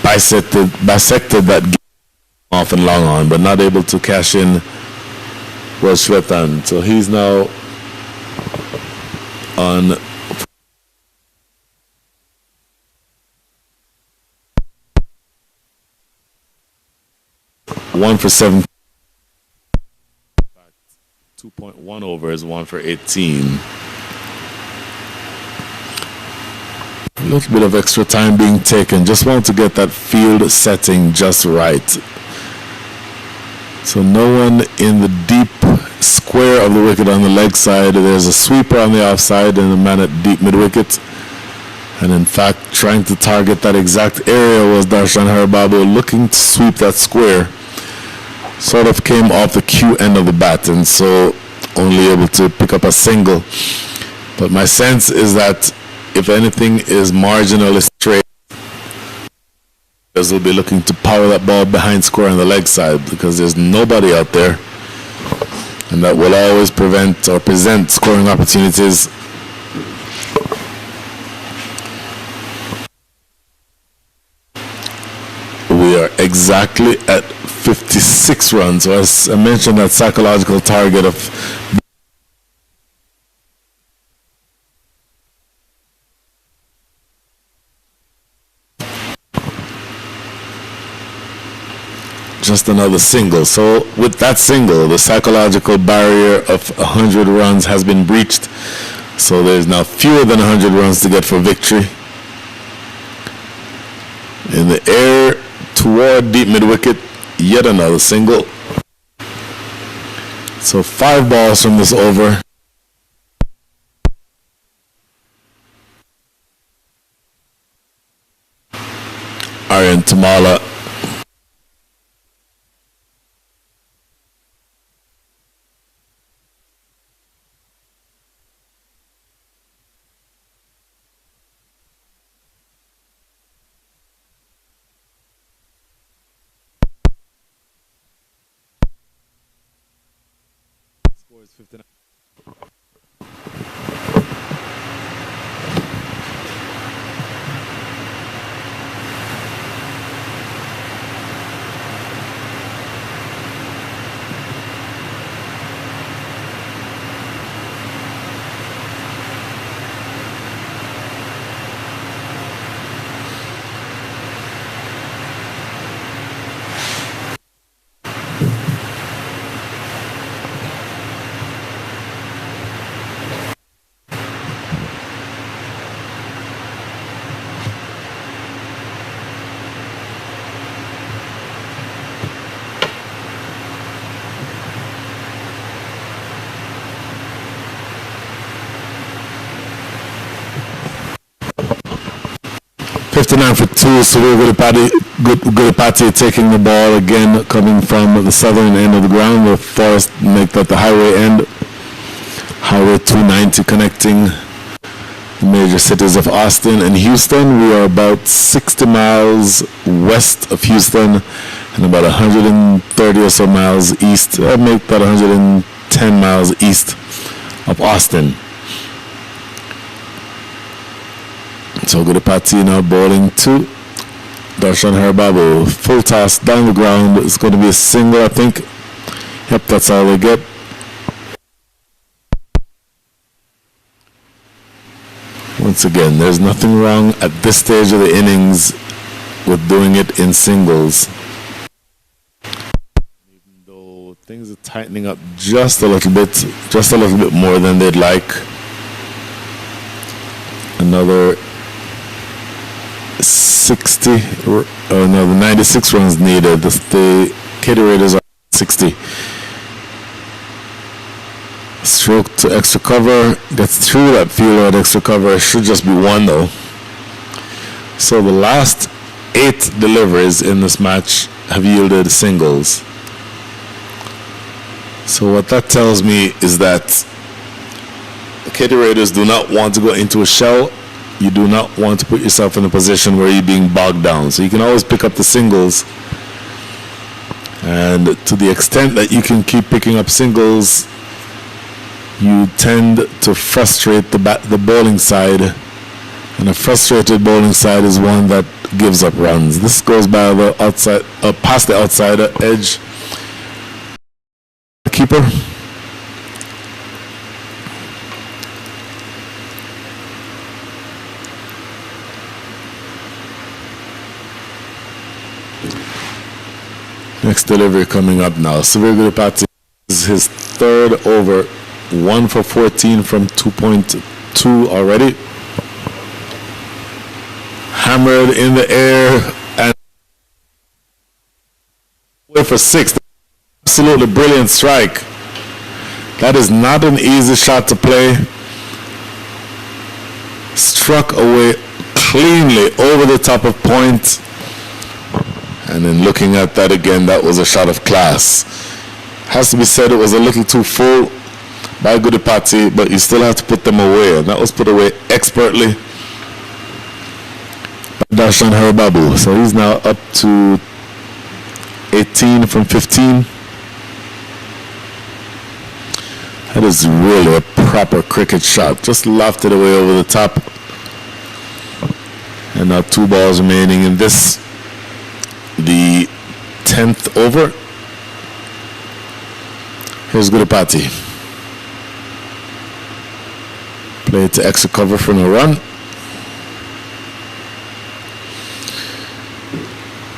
bisected that game off and long on, but not able to cash in was Shwetan. So he's now on 1 for 7. 2.1 over is 1 for 18. A little bit of extra time being taken. Just want to get that field setting just right. So no one in the deep square of the wicket on the leg side. There's a sweeper on the offside and a man at deep mid wicket. And in fact, trying to target that exact area was Darshan Haribabu, looking to sweep that square. Sort of came off the Q end of the bat, and so only able to pick up a single. But my sense is that if anything is marginally straight, will be looking to power that ball behind square on the leg side because there's nobody out there, and that will always prevent or present scoring opportunities. We are exactly at 56 runs. So as I mentioned, that psychological target of just another single. So with that single, the psychological barrier of 100 runs has been breached. So there's now fewer than 100 runs to get for victory. In the air toward deep mid wicket, yet another single. So 5 balls from this over. Aryan Tamala. Scores 59. .59 for 2, so Gudipati taking the ball again, coming from the southern end of the ground. The Forest make that the highway end. Highway 290 connecting the major cities of Austin and Houston. We are about 60 miles west of Houston and about 130 or so miles east, make about 110 miles east of Austin. So good Patty now bowling to Darshan Haribabu. Full toss down the ground. It's going to be a single, I think. Yep, that's all they get. Once again, there's nothing wrong at this stage of the innings with doing it in singles. Even though things are tightening up just a little bit more than they'd like. Another 60, the 96 runs needed. The KATY Raiders are 60. Stroke to extra cover, gets through that fielder at extra cover. It should just be one though. So the last 8 deliveries in this match have yielded singles. So what that tells me is that the KATY Raiders do not want to go into a shell. You do not want to put yourself in a position where you're being bogged down. So you can always pick up the singles. And to the extent that you can keep picking up singles, you tend to frustrate the bowling side. And a frustrated bowling side is one that gives up runs. This goes by the outside, past the outside edge. Keeper. Next delivery coming up now. Severe Gurupati is his 3rd over, 1 for 14 from 2.2 already. Hammered in the air and away for 6. Absolutely brilliant strike. That is not an easy shot to play. Struck away cleanly over the top of point. And then looking at that again, that was a shot of class. Has to be said, it was a little too full by Gurupati, but you still have to put them away. And that was put away expertly by Darshan Haribabu. So he's now up to 18 from 15. That is really a proper cricket shot. Just lofted away over the top. And now 2 balls remaining in this, the 10th over. Here's Gurupati. Play to extra cover for no run.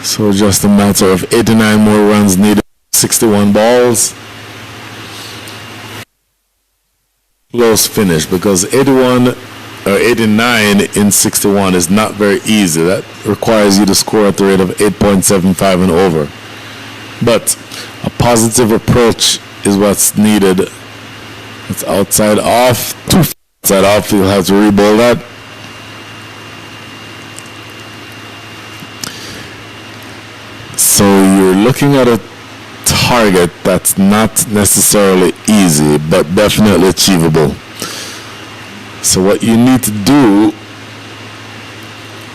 So just a matter of 89 more runs needed, 61 balls. Close finish, because 81 or 89 in 61 is not very easy. That requires you to score at the rate of 8.75 and over. But a positive approach is what's needed. It's outside off, 2 outside off. You'll have to re-bowl that. So you're looking at a target that's not necessarily easy, but definitely achievable. So what you need to do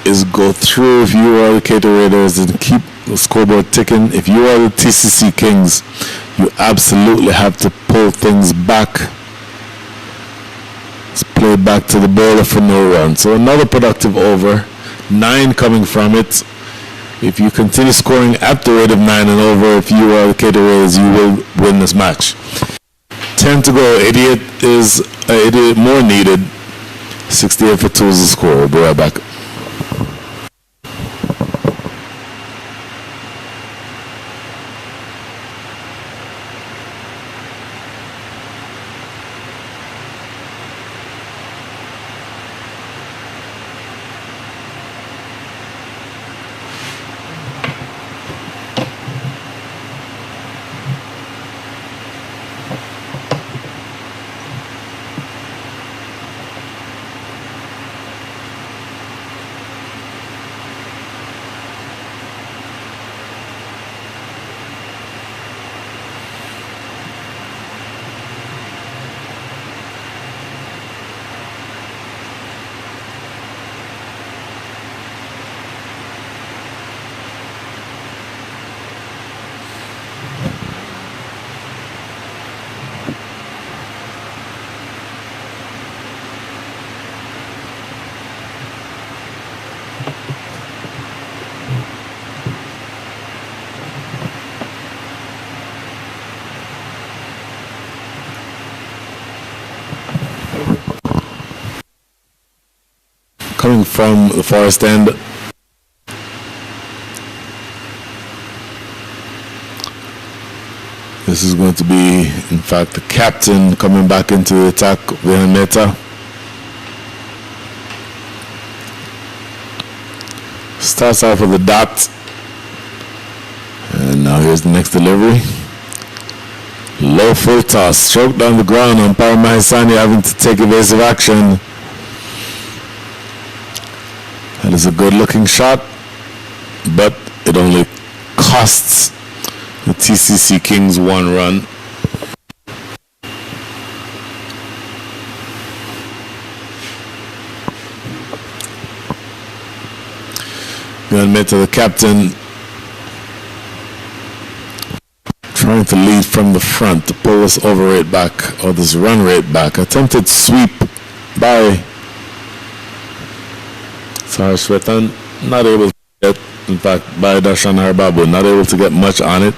is go through, if you are the KATY Raiders, and keep the scoreboard ticking. If you are the TCC Kings, you absolutely have to pull things back. Let's play back to the bowler for no run. So another productive over, 9 coming from it. If you continue scoring at the rate of 9 and over, if you are the KATY Raiders, you will win this match. 10 to go, 88 more needed. 68 for 2 is the score. We'll be right back. coming from the forest end. This is going to be, in fact, the captain coming back into the attack behind Mehta. Starts off with a dot. And now here's the next delivery. Low full toss, stroke down the ground. Umpire Mahisani having to take evasive action. That is a good looking shot, but it only costs the TCC Kings 1 run. Going to the captain, trying to lead from the front to pull this over rate back, or this run rate back. Attempted sweep by Saraswatan, not able to get, in fact, by Darshan Harbabu, not able to get much on it.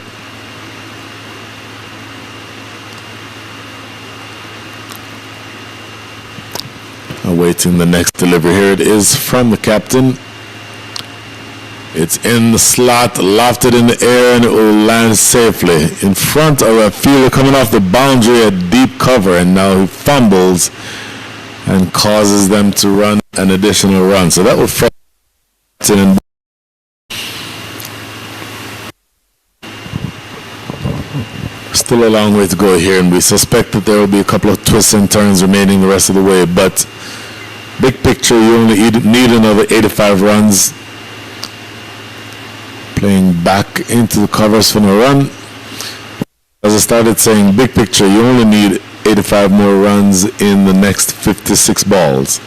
Awaiting the next delivery. Here it is from the captain. It's in the slot, lofted in the air, and it will land safely in front of a fielder coming off the boundary at deep cover, and now he fumbles and causes them to run an additional run. So that will frustrate. Still a long way to go here, and we suspect that there will be a couple of twists and turns remaining the rest of the way, but big picture, you only need another 85 runs. Playing back into the covers from a run. As I started saying, big picture, you only need 85 more runs in the next 56 balls.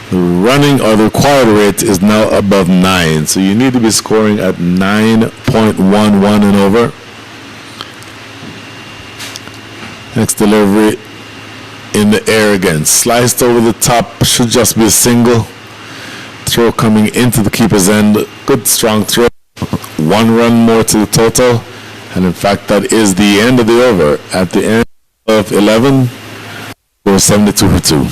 The running or the required rate is now above 9, so you need to be scoring at 9.11 and over. Next delivery in the air again. Sliced over the top, should just be a single. Throw coming into the keeper's end. Good strong throw. 1 run more to the total. And in fact, that is the end of the over. At the end of 11, we're 72 for 2.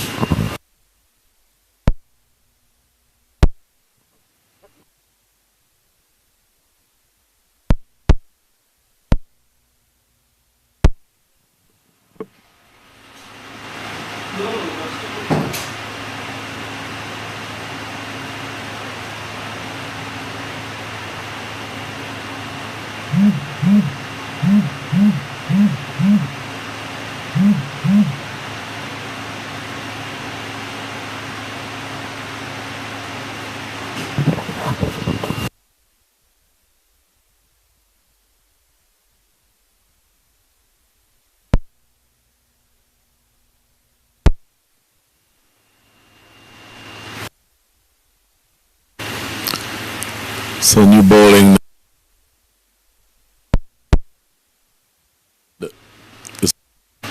So new bowling.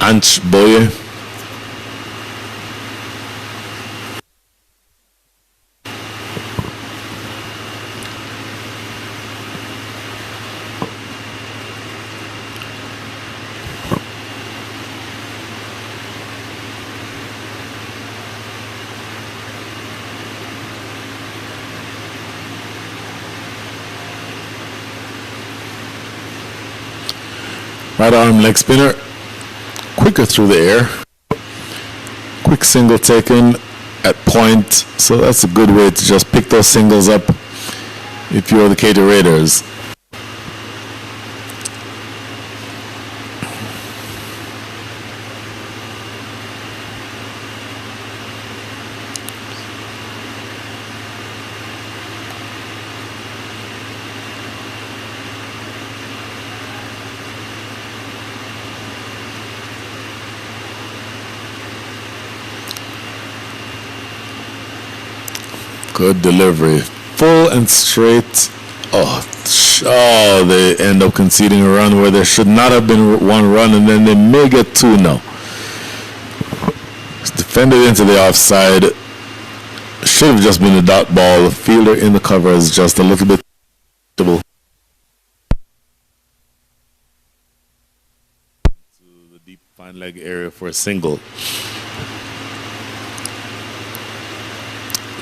Anch Boye. Right arm leg spinner, quicker through the air. Quick single taken at point, so that's a good way to just pick those singles up if you're the KATY Raiders. Good delivery, full and straight. Oh, they end up conceding a run where there should not have been 1 run, and then they may get 2 now. It's defended into the offside. Should have just been a dot ball. The fielder in the cover is just a little bit to the deep fine leg area for a single.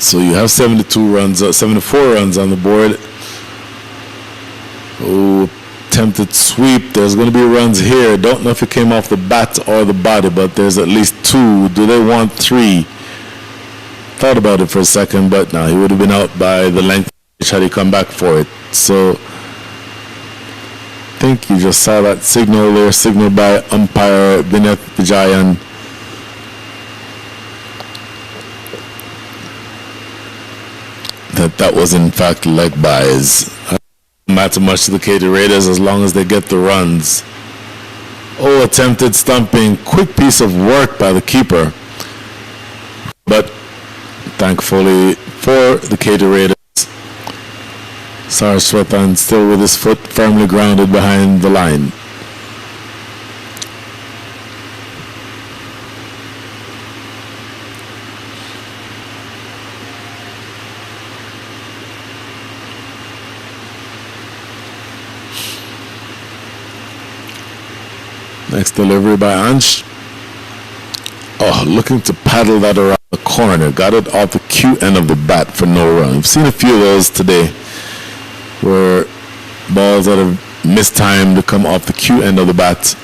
So you have 72 runs, 74 runs on the board. Oh, attempted sweep. There's going to be runs here. Don't know if it came off the bat or the body, but there's at least 2. Do they want 3? Thought about it for a second, but no, he would have been out by the length had he come back for it. So I think you just saw that signal there, signal by umpire Vinay Vijayan. That was in fact leg buys. Doesn't matter much to the KATY Raiders as long as they get the runs. Oh, attempted stumping. Quick piece of work by the keeper. But thankfully for the KATY Raiders, Saraswatan still with his foot firmly grounded behind the line. Next delivery by Ansh. Oh, looking to paddle that around the corner. Got it off the Q end of the bat for no run. We've seen a few of those today where balls that have mistimed to come off the Q end of the bat.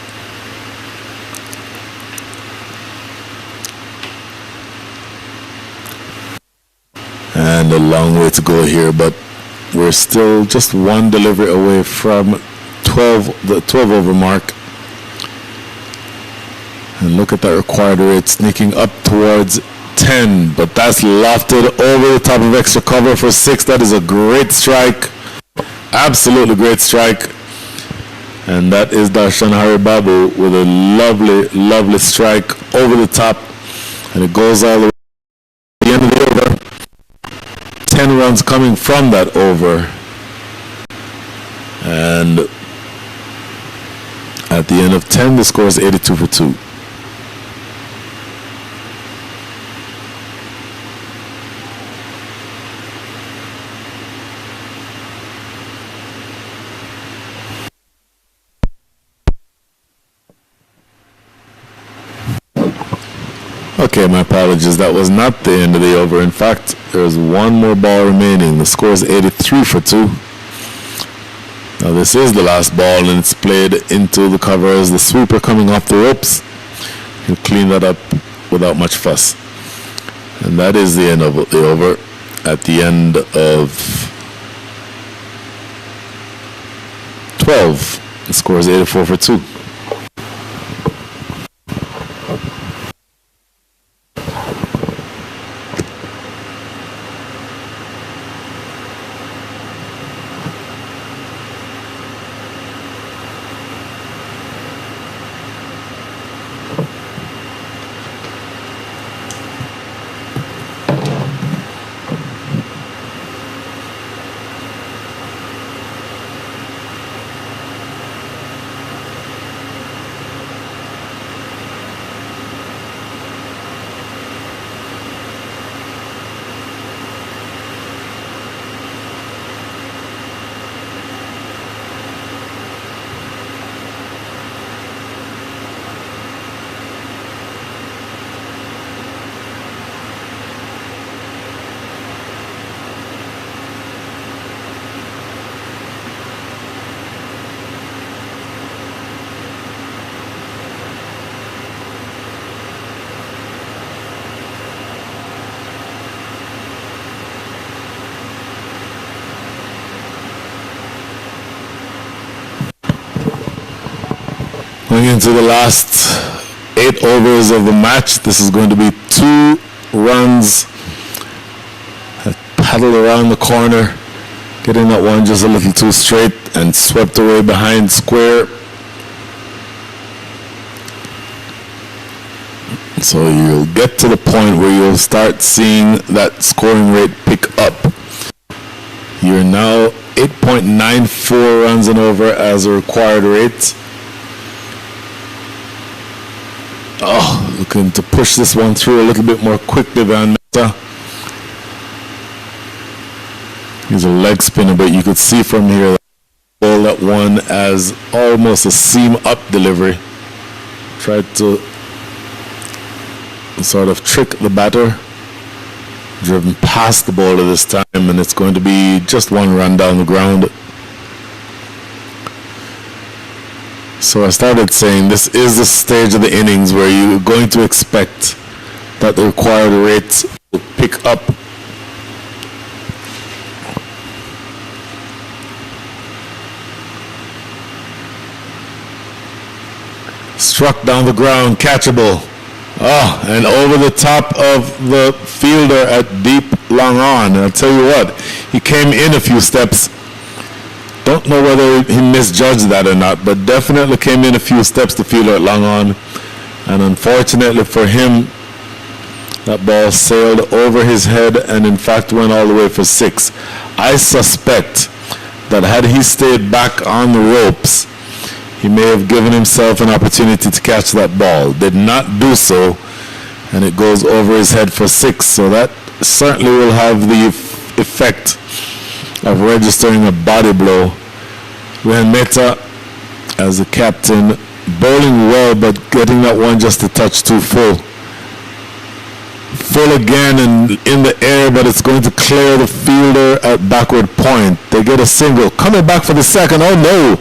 And a long way to go here, but we're still just one delivery away from the 12 over mark. And look at that required rate sneaking up towards 10, but that's lofted over the top of extra cover for 6. That is a great strike. Absolutely great strike. And that is Darshan Haribabu with a lovely, lovely strike over the top. And it goes all the way to the end of the over. 10 runs coming from that over. And at the end of 10, the score is 82 for 2. Okay, my apologies. That was not the end of the over. In fact, there's one more ball remaining. The score is 83 for 2. Now this is the last ball and it's played into the covers. The sweeper coming off the ropes. He'll clean that up without much fuss. And that is the end of the over. At the end of 12, the score is 84 for 2. Going into the last 8 overs of the match, this is going to be 2 runs. Paddled around the corner, getting that one just a little too straight and swept away behind square. So you'll get to the point where you'll start seeing that scoring rate pick up. You're now 8.94 runs and over as a required rate. Oh, looking to push this one through a little bit more quickly than Mehta. He's a leg spinner, but you could see from here that ball that one as almost a seam up delivery. Tried to sort of trick the batter. driven past the bowler this time, and it's going to be just one run down the ground. So I started saying this is the stage of the innings where you're going to expect that the required rates will pick up. Struck down the ground, catchable. Oh, and over the top of the fielder at deep long on. And I'll tell you what, he came in a few steps. Don't know whether he misjudged that or not, but definitely came in a few steps, the fielder at long on. And unfortunately for him, that ball sailed over his head and in fact went all the way for 6. I suspect that had he stayed back on the ropes, he may have given himself an opportunity to catch that ball. Did not do so, and it goes over his head for 6. So that certainly will have the effect of registering a body blow. Rehan Mehta, as the captain, bowling well, but getting that one just a touch too full. Full again and in the air, but it's going to clear the fielder at backward point. They get a single. Coming back for the second. Oh no.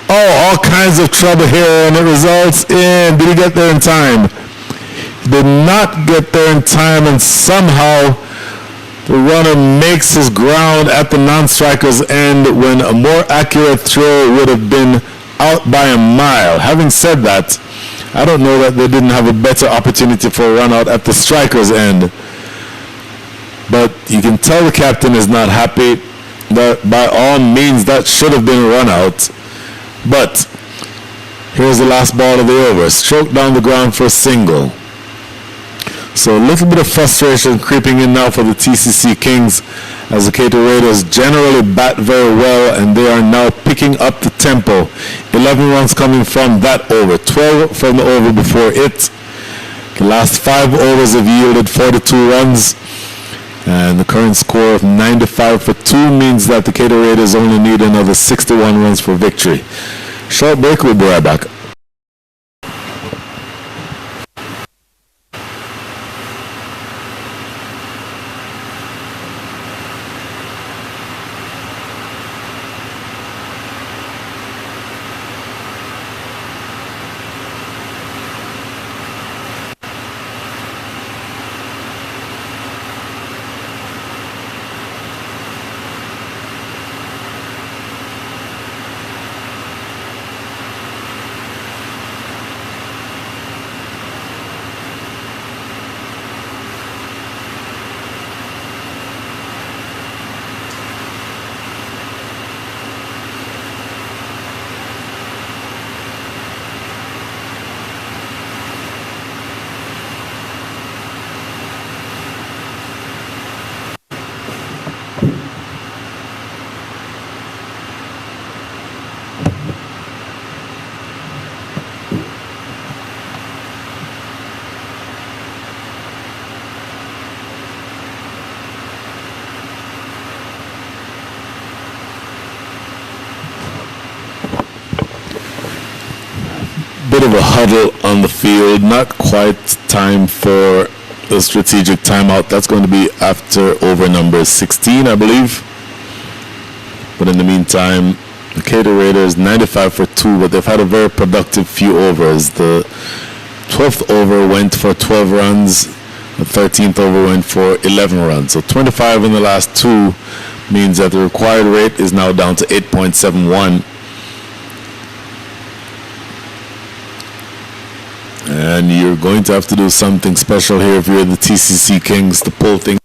Oh, all kinds of trouble here, and it results in, did he get there in time? He did not get there in time, and somehow the runner makes his ground at the non-striker's end when a more accurate throw would have been out by a mile. Having said that, I don't know that they didn't have a better opportunity for a run out at the striker's end. But you can tell the captain is not happy. That by all means, that should have been a run out. But here's the last ball of the over. Stroked down the ground for a single. So a little bit of frustration creeping in now for the TCC Kings, as the KATY Raiders generally bat very well, and they are now picking up the tempo. 11 runs coming from that over, 12 from the over before it. The last 5 overs have yielded 42 runs, and the current score of 95 for 2 means that the KATY Raiders only need another 61 runs for victory. Short break, we'll be right back. Bit of a huddle on the field, not quite time for the strategic timeout. That's going to be after over number 16, I believe. But in the meantime, the KATY Raiders 95 for 2, but they've had a very productive few overs. The 12th over went for 12 runs, the 13th over went for 11 runs. So 25 in the last 2 means that the required rate is now down to 8.71. And you're going to have to do something special here if you're the TCC Kings to pull things.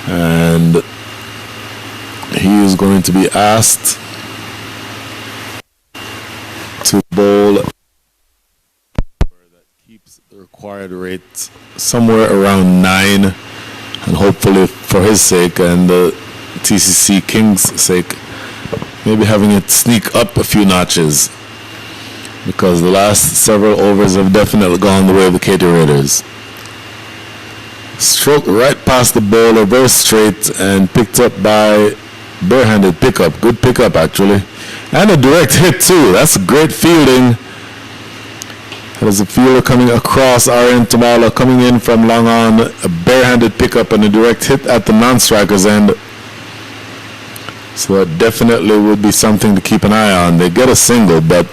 And he is going to be asked to bowl that keeps the required rate somewhere around 9. And hopefully for his sake and the TCC Kings' sake, maybe having it sneak up a few notches, because the last several overs have definitely gone the way of the KATY Raiders. Stroked right past the bowler, very straight, and picked up by Barehanded pickup. Good pickup, actually. And a direct hit, too. That's great fielding. There's a fielder coming across. RN Tamala coming in from long on. A barehanded pickup and a direct hit at the non-striker's end. So that definitely would be something to keep an eye on. They get a single, but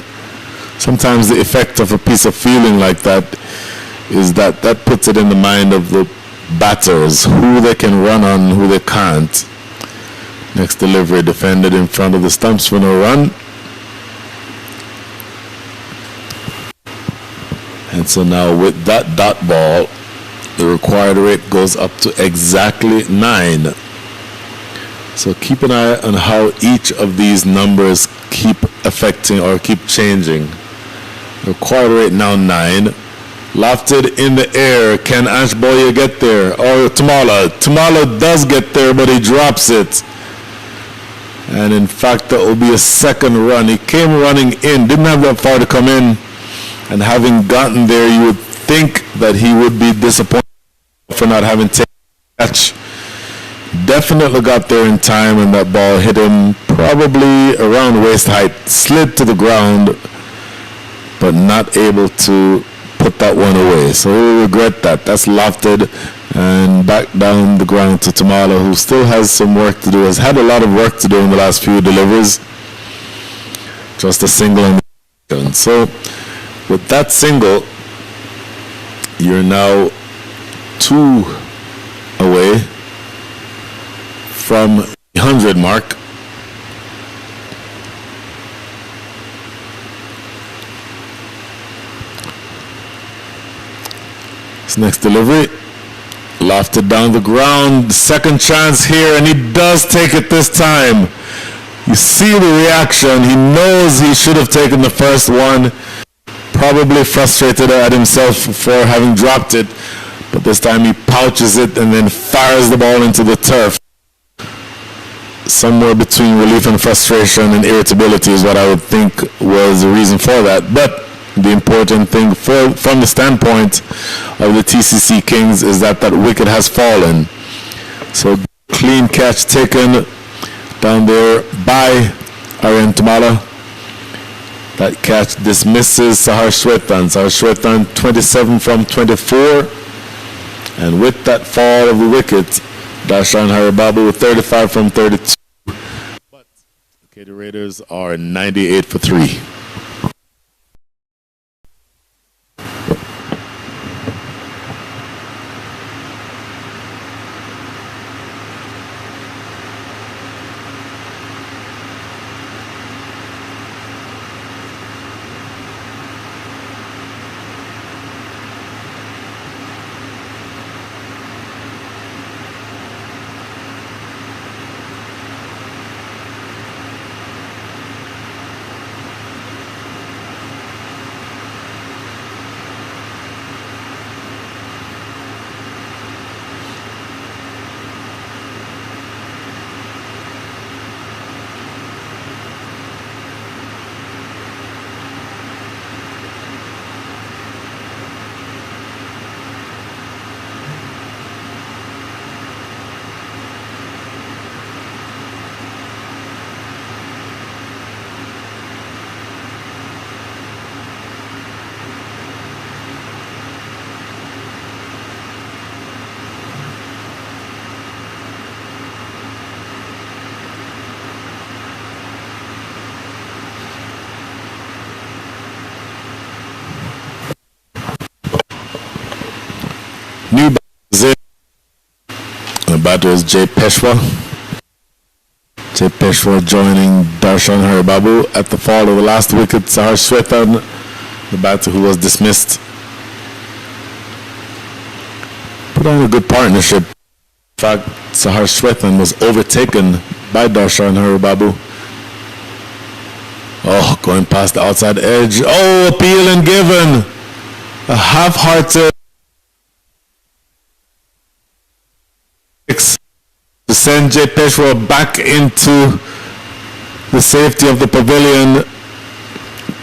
sometimes the effect of a piece of fielding like that is that puts it in the mind of the batters, who they can run on, who they can't. Next delivery defended in front of the stumps for no run. And so now with that dot ball, the required rate goes up to exactly 9. So keep an eye on how each of these numbers keep affecting or keep changing. The required rate now 9. Lofted in the air. Can Ashboya get there? Or Tamala? Tamala does get there, but he drops it. And in fact, that will be a second run. He came running in, didn't have that far to come in. And having gotten there, you would think that he would be disappointed for not having taken the catch. Definitely got there in time, and that ball hit him probably around waist height. Slid to the ground, but not able to put that one away. So he'll regret that. That's lofted and back down the ground to Tamala, who still has some work to do. Has had a lot of work to do in the last few deliveries. Just a single on the so with that single, you're now 2 away from the 100 mark. This next delivery, lofted down the ground, second chance here, and he does take it this time. You see the reaction. He knows he should have taken the first one. Probably frustrated at himself for having dropped it, but this time he pouches it and then fires the ball into the turf. Somewhere between relief and frustration and irritability is what I would think was the reason for that. But the important thing from the standpoint of the TCC Kings is that wicket has fallen. So clean catch taken down there by Aryan Tamala. That catch dismisses Sahar Shwetan. Sahar Shwetan 27 from 24. And with that fall of the wicket, Darshan Haribabu with 35 from 32. But the KATY Raiders are 98 for 3. New batter in. The batter is Jay Peshwa. Jay Peshwa joining Darshan Haribabu at the fall of the last wicket. Sahar Shwetan, the batter who was dismissed. Put on a good partnership. In fact, Sahar Shwetan was overtaken by Darshan Haribabu. Oh, going past the outside edge. Oh, appeal and given. A half-hearted to send Jay Peshwa back into the safety of the pavilion.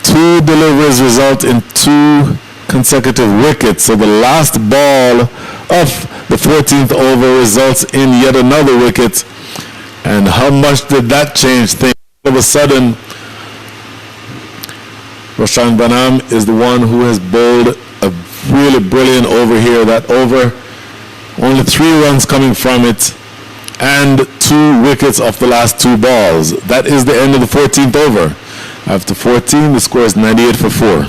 2 deliveries result in 2 consecutive wickets. So the last ball of the 14th over results in yet another wicket. And how much did that change things? All of a sudden, Roshan Banam is the one who has bowled a really brilliant over here. That over, only 3 runs coming from it, and 2 wickets off the last 2 balls. That is the end of the 14th over. After 14, the score is 98 for 4.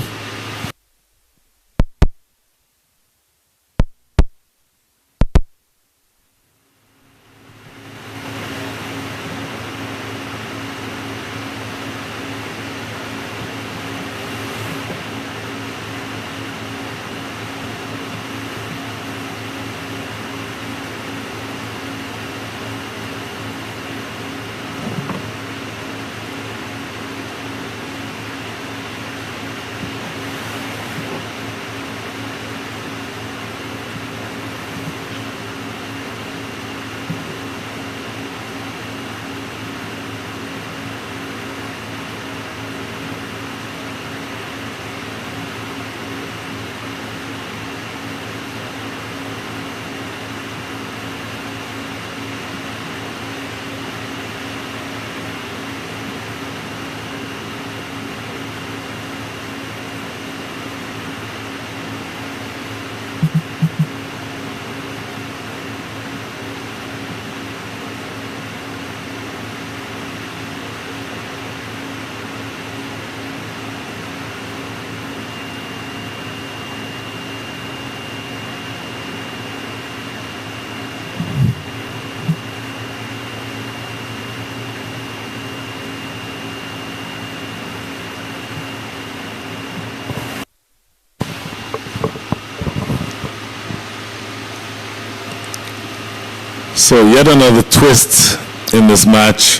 So yet another twist in this match,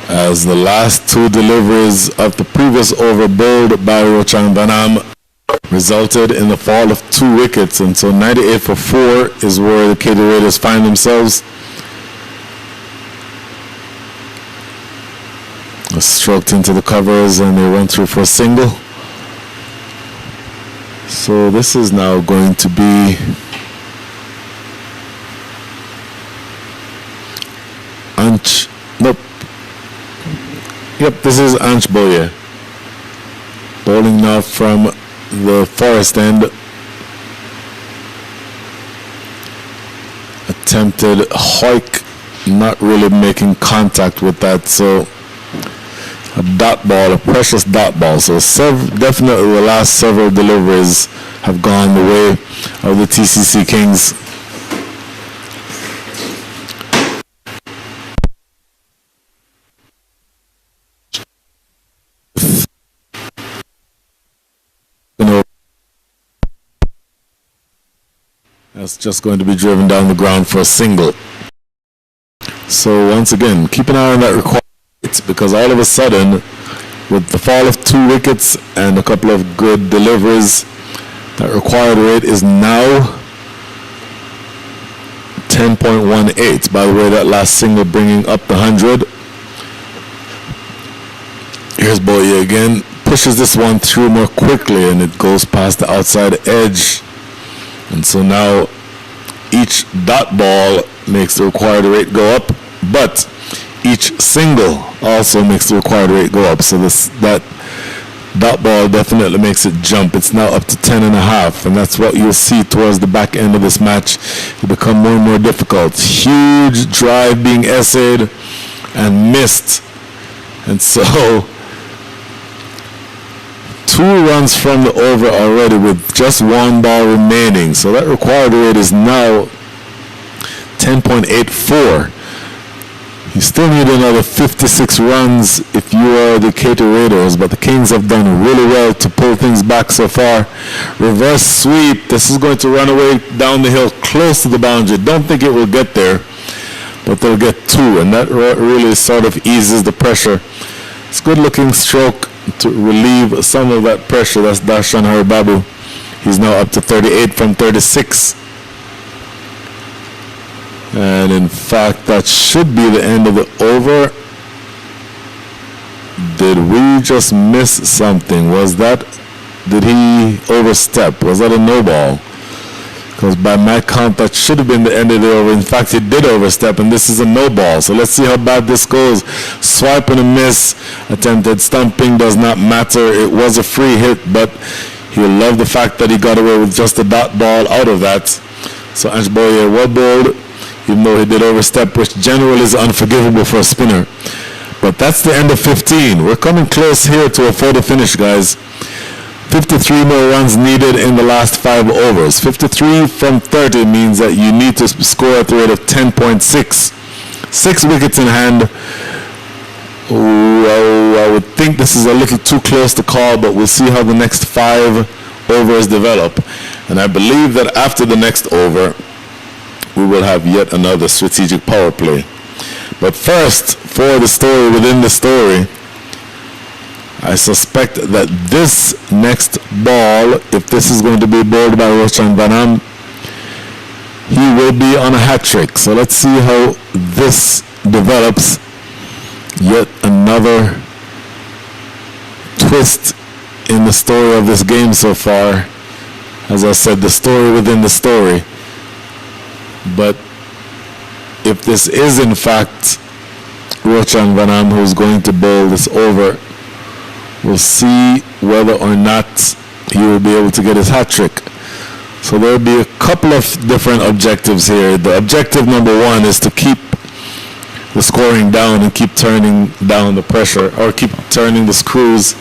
as the last 2 deliveries of the previous over bowled by Roshan Banam resulted in the fall of 2 wickets, and so 98 for 4 is where the KATY Raiders find themselves. Stroked into the covers and they run through for a single. So this is now going to be Anch. Nope. Yep, this is Anch Boye bowling now from the forest end. Attempted hoik, not really making contact with that, so a dot ball, a precious dot ball. So definitely the last several deliveries have gone the way of the TCC Kings. That's just going to be driven down the ground for a single. So once again, keep an eye on that requirement, because all of a sudden, with the fall of 2 wickets and a couple of good deliveries, that required rate is now 10.18. By the way, that last single bringing up the 100. Here's Boye again, pushes this one through more quickly, and it goes past the outside edge. And so now each dot ball makes the required rate go up, but each single also makes the required rate go up. So that dot ball definitely makes it jump. It's now up to 10.5, and that's what you'll see towards the back end of this match. It become more and more difficult. Huge drive being essayed and missed. And so 2 runs from the over already with just 1 ball remaining. So that required rate is now 10.84. You still need another 56 runs if you are the KATY Raiders, but the Kings have done really well to pull things back so far. Reverse sweep. This is going to run away down the hill close to the boundary. Don't think it will get there, but they'll get 2, and that really sort of eases the pressure. It's a good-looking stroke to relieve some of that pressure. That's Darshan Haribabu. He's now up to 38 from 36. And in fact, that should be the end of the over. Did we just miss something? Did he overstep? Was that a no ball? Because by my count, that should have been the end of the over. In fact, he did overstep, and this is a no ball. So let's see how bad this goes. Swipe and a miss. Attempted stumping does not matter. It was a free hit, but he'll love the fact that he got away with just a dot ball out of that. So Ange Boyer well bowled, even though he did overstep, which generally is unforgivable for a spinner. But that's the end of 15. We're coming close here to a photo finish, guys. 53 more runs needed in the last 5 overs. 53 from 30 means that you need to score at the rate of 10.6. 6 wickets in hand. I would think this is a little too close to call, but we'll see how the next 5 overs develop. And I believe that after the next over, we will have yet another strategic power play. But first, for the story within the story, I suspect that this next ball, if this is going to be bowled by Roshan Vanam, he will be on a hat trick. So let's see how this develops. Yet another twist in the story of this game so far. As I said, the story within the story. But if this is in fact Roshan Vanam who's going to bowl this over, we'll see whether or not he will be able to get his hat trick. So there will be a couple of different objectives here. The objective number 1 is to keep the scoring down and keep turning down the pressure, or keep turning the screws.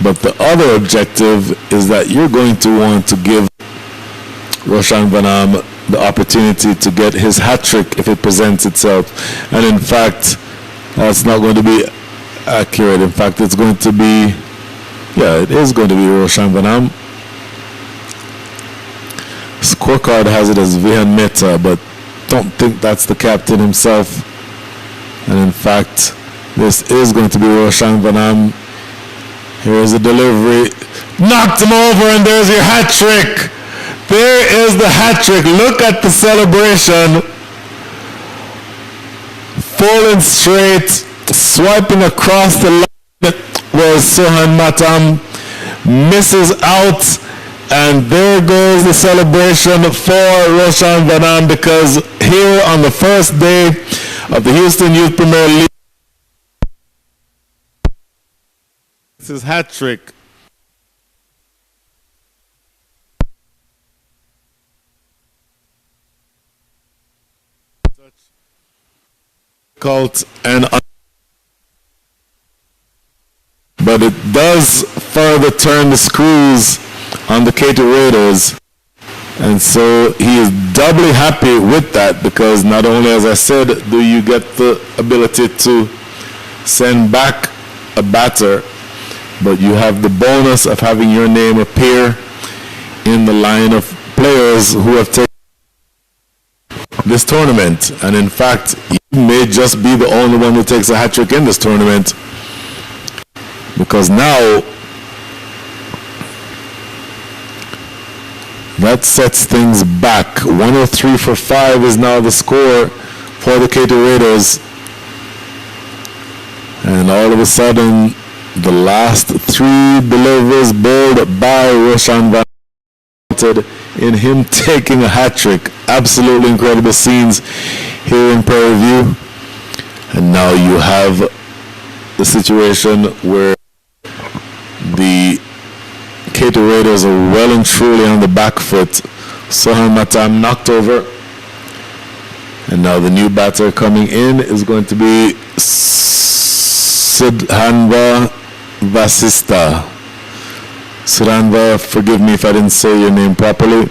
But the other objective is that you're going to want to give Roshan Vanam the opportunity to get his hat trick if it presents itself. And in fact, that's not going to be accurate. In fact, it's going to be, it is going to be Roshan Vanam. Scorecard has it as Vihan Mehta, but don't think that's the captain himself. And in fact, this is going to be Roshan Vanam. Here's a delivery. Knocked him over, and there's your hat trick. There is the hat trick. Look at the celebration. Full and straight, swiping across the line was Sohan Matam. Misses out, and there goes the celebration for Roshan Vanam, because here on the first day of the Houston Youth Premier League, this is hat trick. But it does further turn the screws on the KATY Raiders, and so he is doubly happy with that, because not only, as I said, do you get the ability to send back a batter, but you have the bonus of having your name appear in the line of players who have taken this tournament. And in fact, he may just be the only one who takes a hat trick in this tournament, because now that sets things back. 103 for 5 is now the score for the KATY Raiders. And all of a sudden, the last 3 deliveries bowled by Roshan Vanam in him taking a hat trick. Absolutely incredible scenes here in Prairie View. And now you have the situation where the KATY Raiders are well and truly on the back foot. Sohan Matam knocked over. And now the new batter coming in is going to be Sudhanva Vasista. Sudhanva, forgive me if I didn't say your name properly.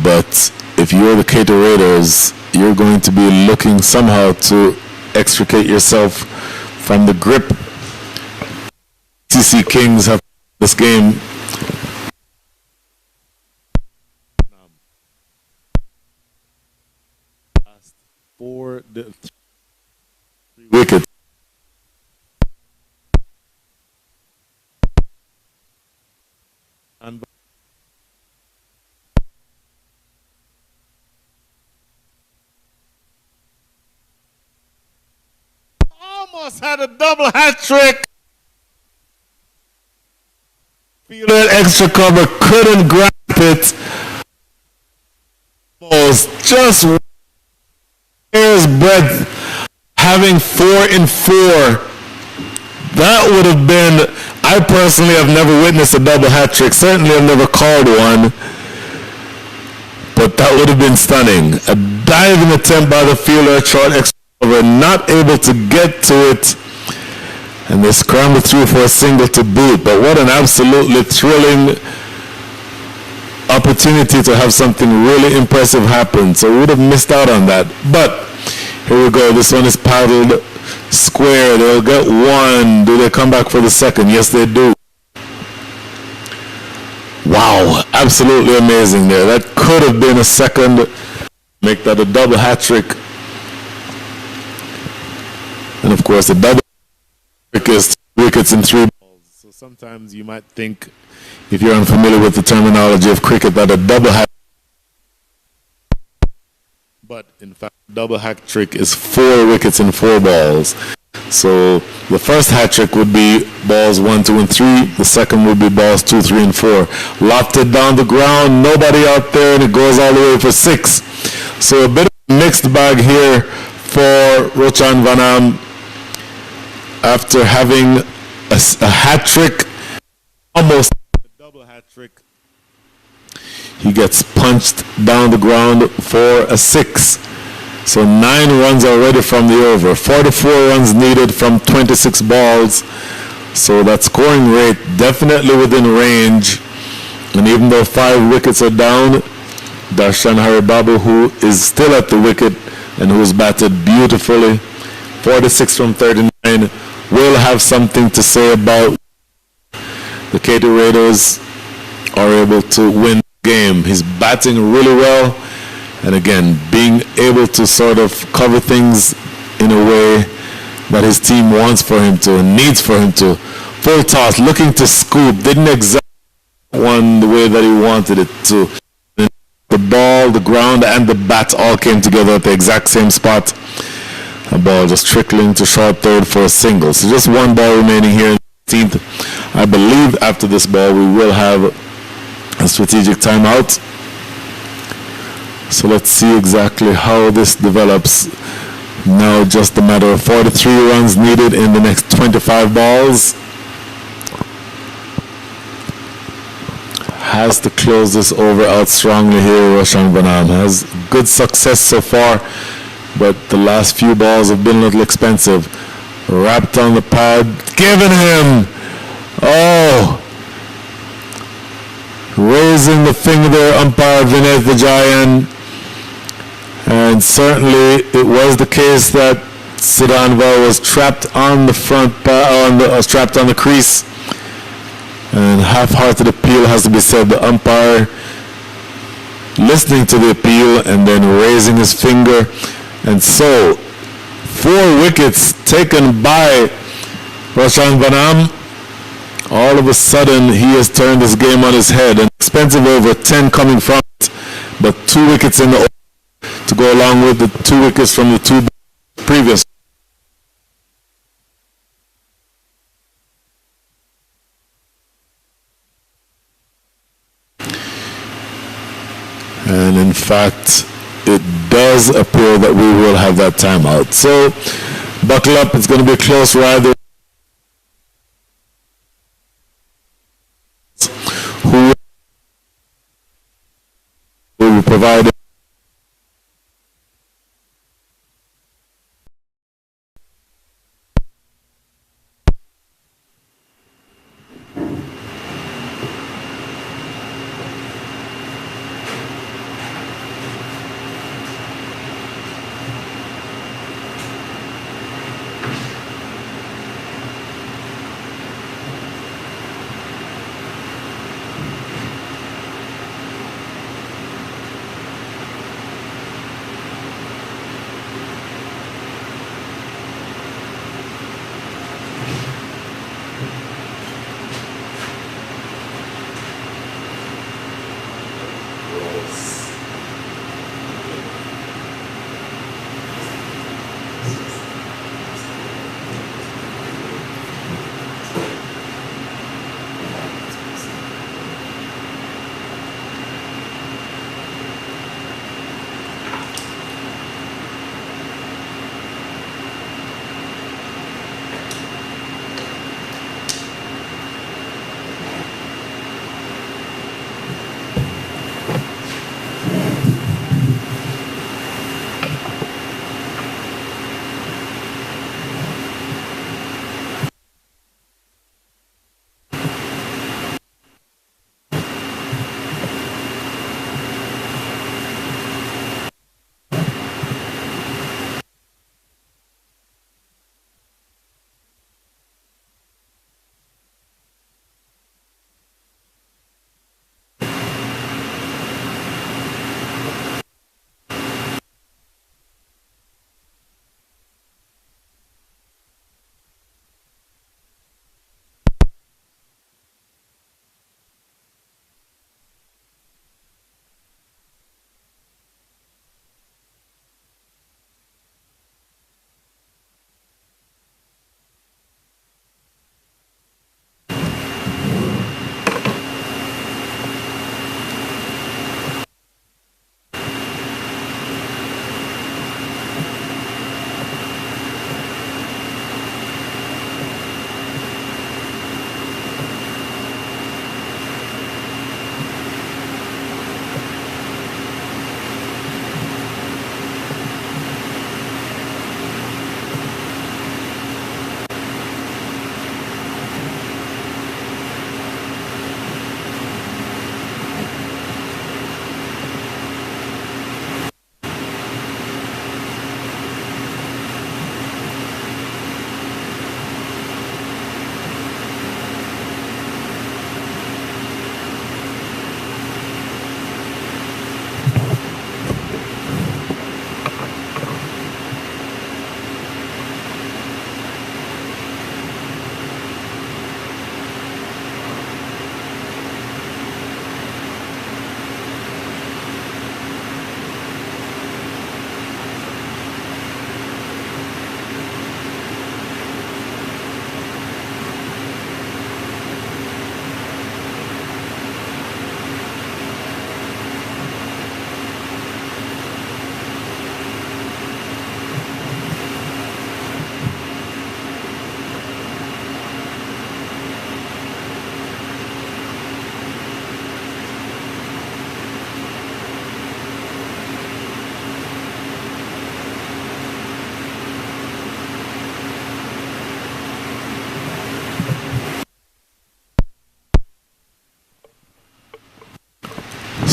But if you're the KATY Raiders, you're going to be looking somehow to extricate yourself from the grip TCC Kings have this game. Last 3 wickets. And almost had a double hat trick. fielder in extra cover couldn't grab it. Was just hair's breadth, having 4 in 4. That would have been, I personally have never witnessed a double hat trick. Certainly I've never called one. But that would have been stunning. A diving attempt by the fielder, short extra cover, not able to get to it. And they scrambled through for a single to boot. But what an absolutely thrilling opportunity to have something really impressive happen. So we would have missed out on that. But here we go. This one is paddled square. They'll get one. Do they come back for the second? Yes, they do. Wow, absolutely amazing there. That could have been a second. Make that a double hat trick. And of course, the double trick is 2 wickets and 3 balls. So sometimes you might think, if you're unfamiliar with the terminology of cricket, that a double hat, but in fact, double hat trick is 4 wickets and 4 balls. So the first hat trick would be balls 1, 2, and 3. The second would be balls 2, 3, and 4. Lofted down the ground, nobody out there, and it goes all the way for 6. So a bit of a mixed bag here for Roshan Vanam after having a hat trick, almost a double hat trick. He gets punched down the ground for a 6. So 9 runs already from the over. 44 runs needed from 26 balls. So that scoring rate definitely within range. And even though 5 wickets are down, Darshan Haribabu, who is still at the wicket and who has batted beautifully, 46 from 39, will have something to say about the KATY Raiders are able to win the game. He's batting really well. And again, being able to sort of cover things in a way that his team wants for him to and needs for him to. Full toss, looking to scoop, didn't exactly one the way that he wanted it to. The ball, the ground, and the bat all came together at the exact same spot. The ball just trickling to short third for a single. So just 1 ball remaining here in the 16th. I believe after this ball we will have a strategic timeout. So let's see exactly how this develops. Now just a matter of 43 runs needed in the next 25 balls. Has to close this over out strongly here. Roshan Vanam has good success so far, but the last few balls have been a little expensive. Wrapped on the pad, given him. Oh! Raising the finger there, umpire Vinay Vijayan. And certainly it was the case that Siddhanval was trapped on the front, trapped on the crease. And half-hearted appeal has to be said. The umpire listening to the appeal and then raising his finger. And so, 4 wickets taken by Roshan Vanam. All of a sudden, he has turned this game on his head. An expensive over, 10 coming from it, but 2 wickets in the over to go along with the 2 wickets from the 2 previous. And in fact, it does appear that we will have that timeout. So, buckle up, it's going to be a close ride. Who will be provided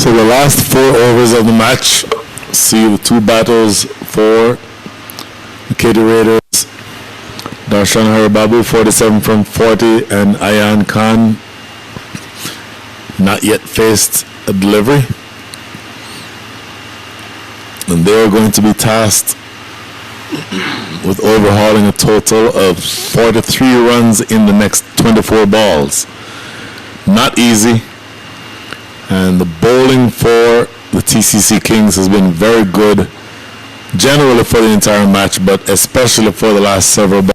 to the last 4 overs of the match. See the 2 batters for the KATY Raiders. Darshan Haribabu, 47 from 40, and Ayan Khan not yet faced a delivery. And they are going to be tasked with overhauling a total of 43 runs in the next 24 balls. Not easy. And the bowling for the TCC Kings has been very good, generally for the entire match, but especially for the last several balls.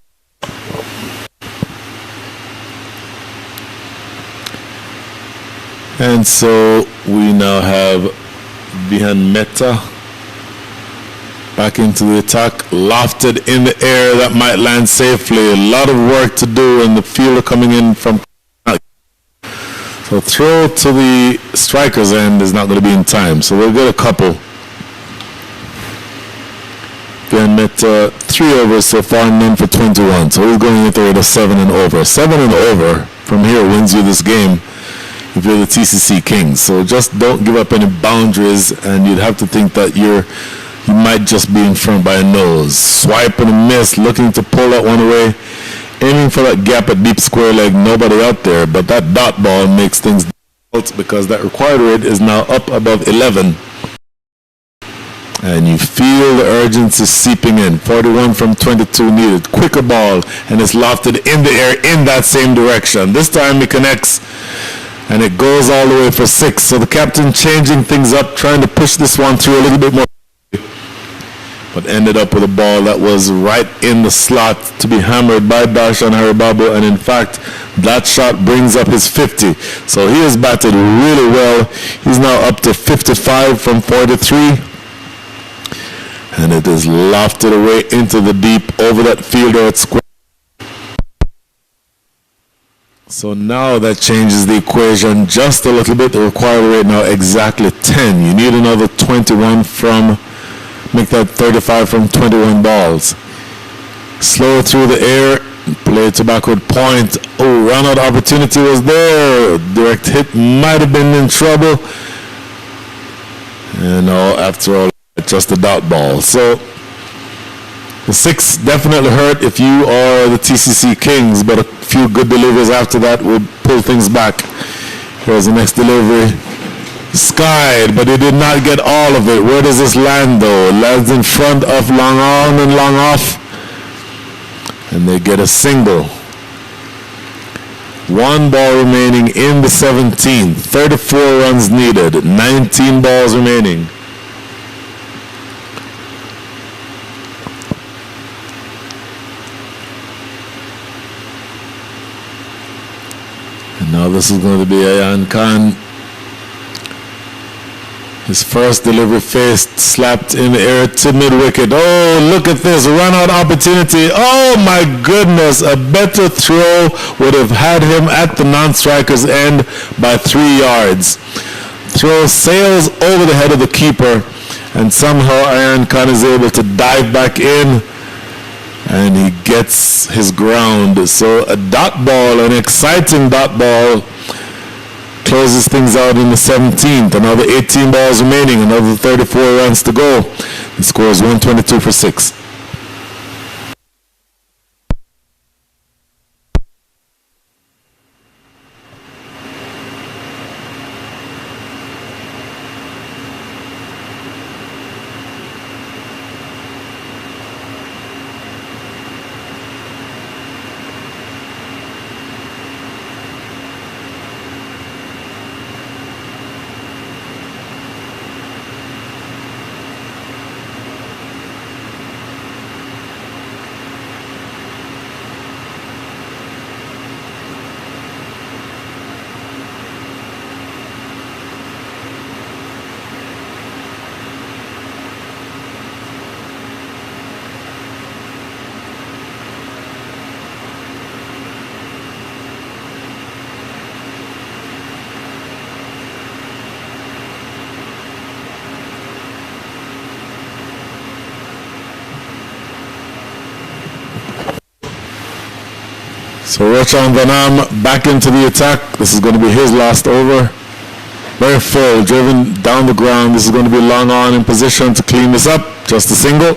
And so we now have Vihan Mehta back into the attack, lofted in the air, that might land safely. A lot of work to do, and the fielder coming in from. So throw to the striker's end is not going to be in time. So we'll get a couple. Vihan Mehta, 3 overs so far, none for 21. So we're going into it a 7 and over. 7 and over from here wins you this game if you're the TCC Kings. So just don't give up any boundaries, and you'd have to think that you might just be in front by a nose. Swipe and a miss, looking to pull that one away, aiming for that gap at deep square leg, nobody out there, but that dot ball makes things difficult because that required rate is now up above 11. And you feel the urgency seeping in. 41 from 22 needed. Quicker ball, and it's lofted in the air in that same direction. This time it connects, and it goes all the way for 6. So the captain changing things up, trying to push this one through a little bit more, but ended up with a ball that was right in the slot to be hammered by Darshan Haribabu, and in fact, that shot brings up his 50. So he has batted really well. He's now up to 55 from 43, and it is lofted away into the deep over that fielder at square. So now that changes the equation just a little bit. The required rate now exactly 10. You need another 21 from, make that 35 from 21 balls. Slow through the air, play to backward point. Oh, run out opportunity was there. Direct hit might have been in trouble. And no, after all, just a dot ball. So the 6 definitely hurt if you are the TCC Kings, but a few good deliveries after that would pull things back. Here's the next delivery. Skied, but he did not get all of it. Where does this land though? It lands in front of long on and long off. And they get a single. 1 ball remaining in the 17th. 34 runs needed. 19 balls remaining. And now this is going to be Ayan Khan. His first delivery faced, slapped in the air to mid-wicket. Oh, look at this, run out opportunity. Oh my goodness, a better throw would have had him at the non-striker's end by 3 yards. Throw sails over the head of the keeper, and somehow Ayan Khan is able to dive back in, and he gets his ground. So a dot ball, an exciting dot ball, closes things out in the 17th. Another 18 balls remaining, another 34 runs to go. The score is 122 for 6. So Roshan Vanam back into the attack. This is going to be his last over. Very full, driven down the ground. This is going to be long on in position to clean this up. Just a single.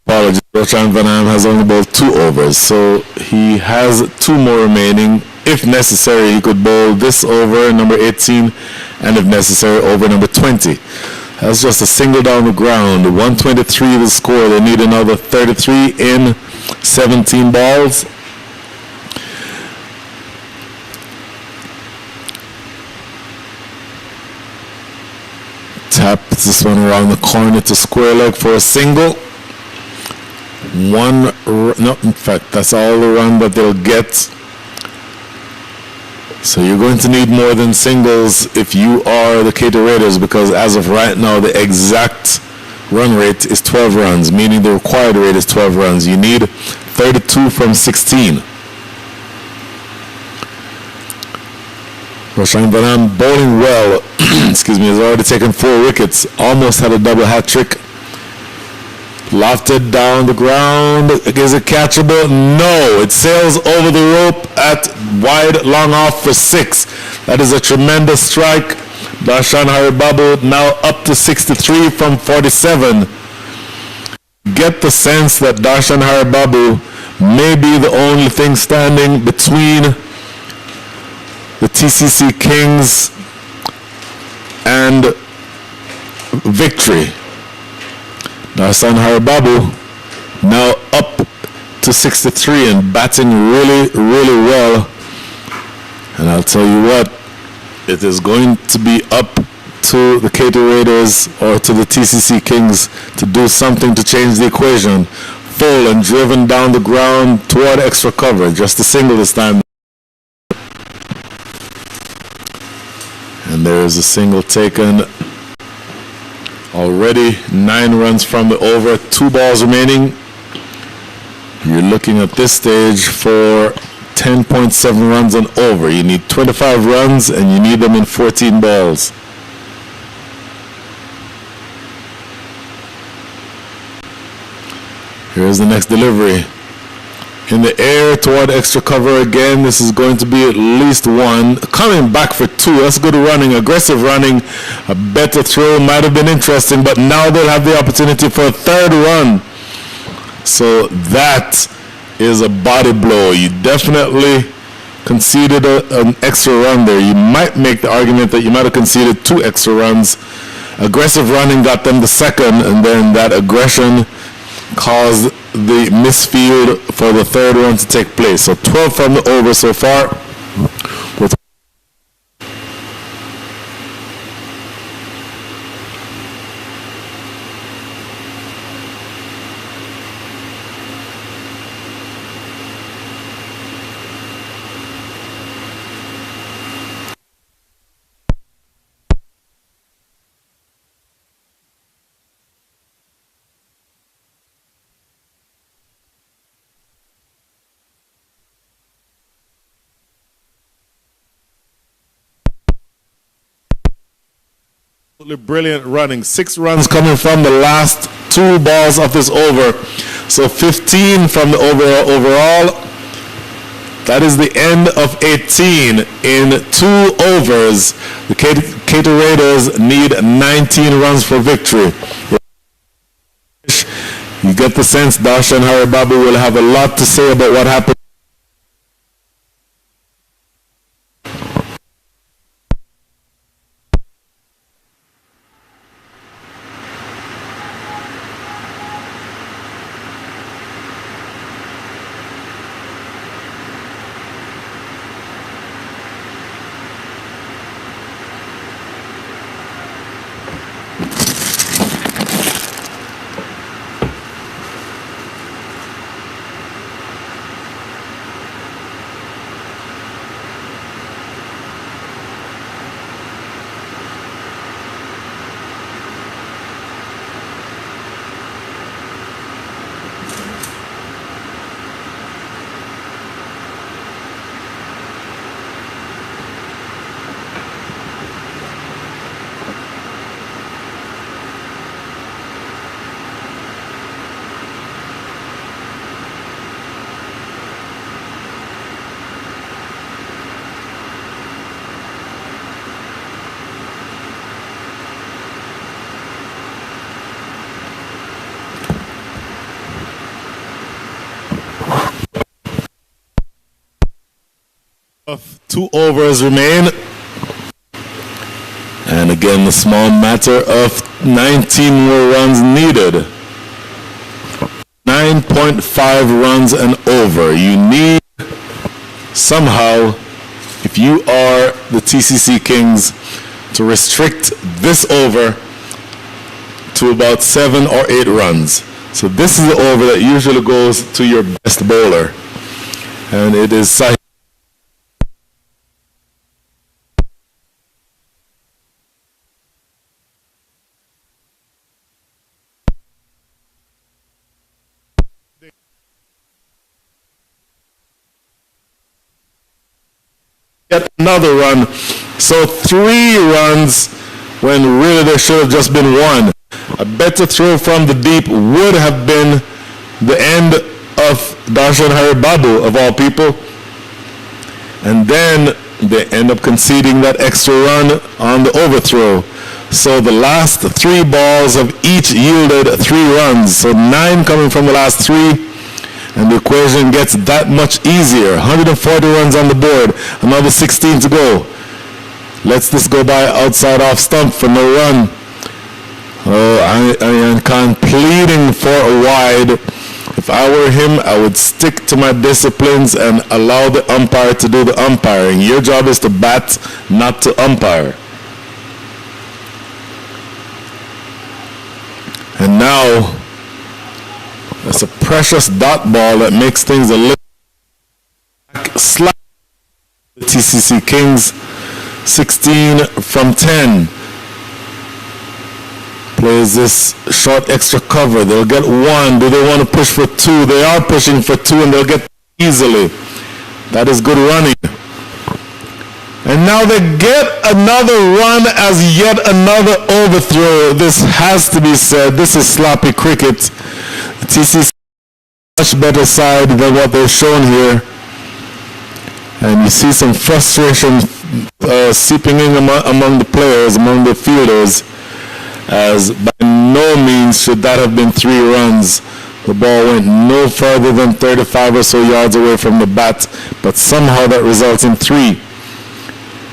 Apologies, Roshan Van Am has only bowled 2 overs, so he has 2 more remaining. If necessary, he could bowl this over, number 18, and if necessary, over number 20. That's just a single down the ground. 123 the score. They need another 33 in 17 balls. Tap this one around the corner to square leg for a single. No, in fact, that's all the run that they'll get. So you're going to need more than singles if you are the KATY Raiders, because as of right now, the exact run rate is 12 runs, meaning the required rate is 12 runs. You need 32 from 16. Roshan Van Am bowling well, excuse me, has already taken 4 wickets, almost had a double hat trick. Lofted down the ground. Is it catchable? No. It sails over the rope at wide, long off for 6. That is a tremendous strike. Darshan Haribabu now up to 63 from 47. Get the sense that Darshan Haribabu may be the only thing standing between the TCC Kings and victory. Darshan Haribabu now up to 63 and batting really, really well. And I'll tell you what, it is going to be up to the KATY Raiders or to the TCC Kings to do something to change the equation. Full and driven down the ground toward extra cover. Just a single this time. And there is a single taken. Already 9 runs from the over, 2 balls remaining. You're looking at this stage for 10.7 runs and over. You need 25 runs and you need them in 14 balls. Here's the next delivery. In the air toward extra cover again. This is going to be at least 1. Coming back for 2. That's good running, aggressive running. A better throw might have been interesting, but now they'll have the opportunity for a 3rd run. So that is a body blow. You definitely conceded an extra run there. You might make the argument that you might have conceded 2 extra runs. Aggressive running got them the 2nd, and then that aggression caused the misfield for the 3rd run to take place. So 12 from the over so far. With brilliant running. 6 runs coming from the last 2 balls of this over. So 15 from the overall. That is the end of 18 in 2 overs. The KATY Raiders need 19 runs for victory. You get the sense Darshan Haribabu will have a lot to say about what happened. 2 overs remain. And again, the small matter of 19 more runs needed. 9.5 runs and over. You need somehow, if you are the TCC Kings, to restrict this over to about 7 or 8 runs. So this is the over that usually goes to your best bowler. And it is Sahib. Get another run. So 3 runs when really there should have just been 1. A better throw from the deep would have been the end of Darshan Haribabu, of all people. And then they end up conceding that extra run on the overthrow. So the last 3 balls have each yielded 3 runs. So 9 coming from the last 3. And the equation gets that much easier. 140 runs on the board. Another 16 to go. Lets this go by outside off stump for no run. Oh, Ayan Khan pleading for a wide. If I were him, I would stick to my disciplines and allow the umpire to do the umpiring. Your job is to bat, not to umpire. And now, it's a precious dot ball that makes things a little slack. The TCC Kings, 16 from 10. Plays this short extra cover. They'll get 1. Do they want to push for 2? They are pushing for 2 and they'll get easily. That is good running. And now they get another run as yet another overthrow. This has to be said. This is sloppy cricket. The TCC is a much better side than what they've shown here. And you see some frustration seeping in among the players, among the fielders, as by no means should that have been 3 runs. The ball went no further than 35 or so yards away from the bat, but somehow that results in 3.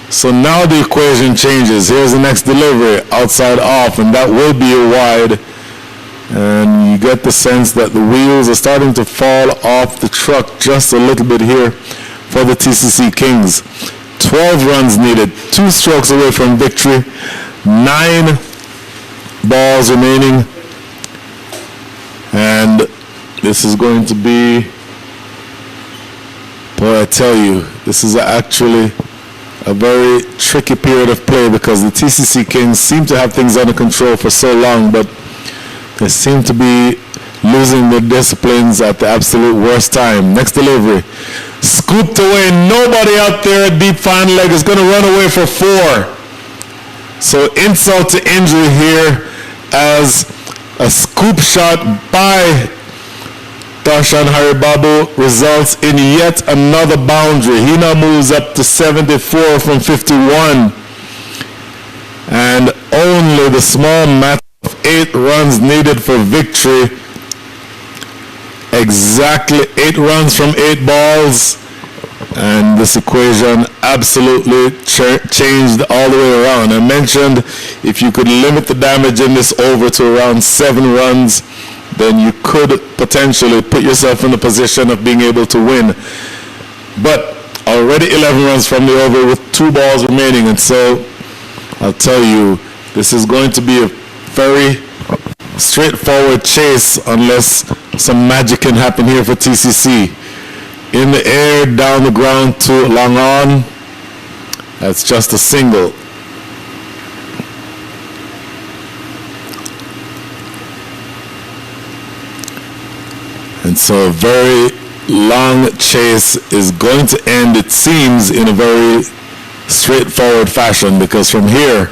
So now the equation changes. Here's the next delivery, outside off, and that will be a wide. And you get the sense that the wheels are starting to fall off the truck just a little bit here for the TCC Kings. 12 runs needed, 2 strokes away from victory, 9 balls remaining. And this is going to be, boy, I tell you, this is actually a very tricky period of play because the TCC Kings seem to have things under control for so long, but they seem to be losing their disciplines at the absolute worst time. Next delivery. Scooped away. Nobody out there at deep fine leg is going to run away for 4. So insult to injury here as a scoop shot by Darshan Haribabu results in yet another boundary. He now moves up to 74 from 51. And only the small matter of 8 runs needed for victory. Exactly 8 runs from 8 balls. And this equation absolutely changed all the way around. I mentioned if you could limit the damage in this over to around 7 runs, then you could potentially put yourself in a position of being able to win. But already 11 runs from the over with 2 balls remaining. And so I'll tell you, this is going to be a very straightforward chase unless some magic can happen here for TCC. In the air, down the ground to long on. That's just a single. And so a very long chase is going to end, it seems, in a very straightforward fashion, because from here,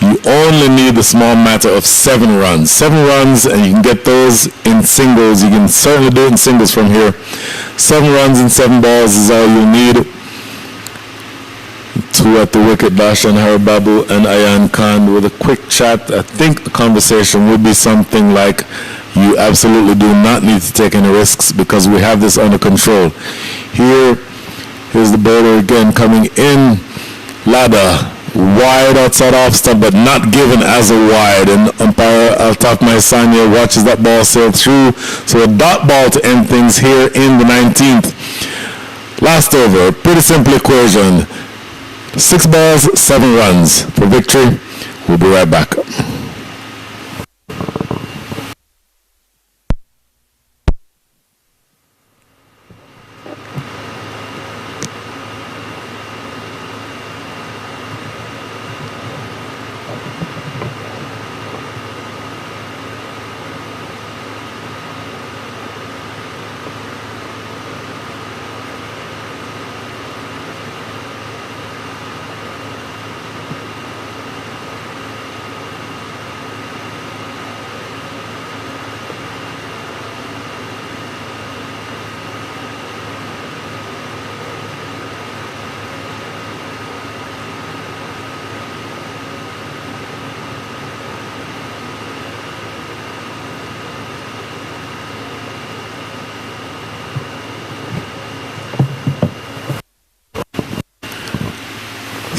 you only need the small matter of 7 runs. 7 runs, and you can get those in singles. You can certainly do it in singles from here. 7 runs and 7 balls is all you need. 2 at the wicket, Darshan Haribabu and Ayan Khan with a quick chat. I think the conversation would be something like, you absolutely do not need to take any risks because we have this under control. Here, Here's the bowler again coming in. Ladder. Wide outside off stump, but not given as a wide. And umpire Altaf Maisanya watches that ball sail through. So a dot ball to end things here in the 19th. Last over, pretty simple equation. 6 balls, 7 runs for victory. We'll be right back.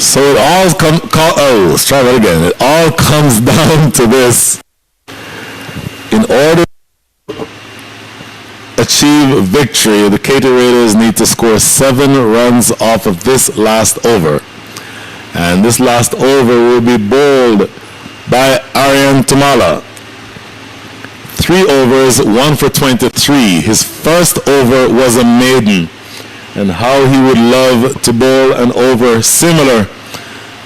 So it all let's try that again. It all comes down to this. In order to achieve victory, the KATY Raiders need to score 7 runs off of this last over. And this last over will be bowled by Aryan Tumala. 3 overs, 1 for 23. His first over was a maiden. And how he would love to bowl an over similar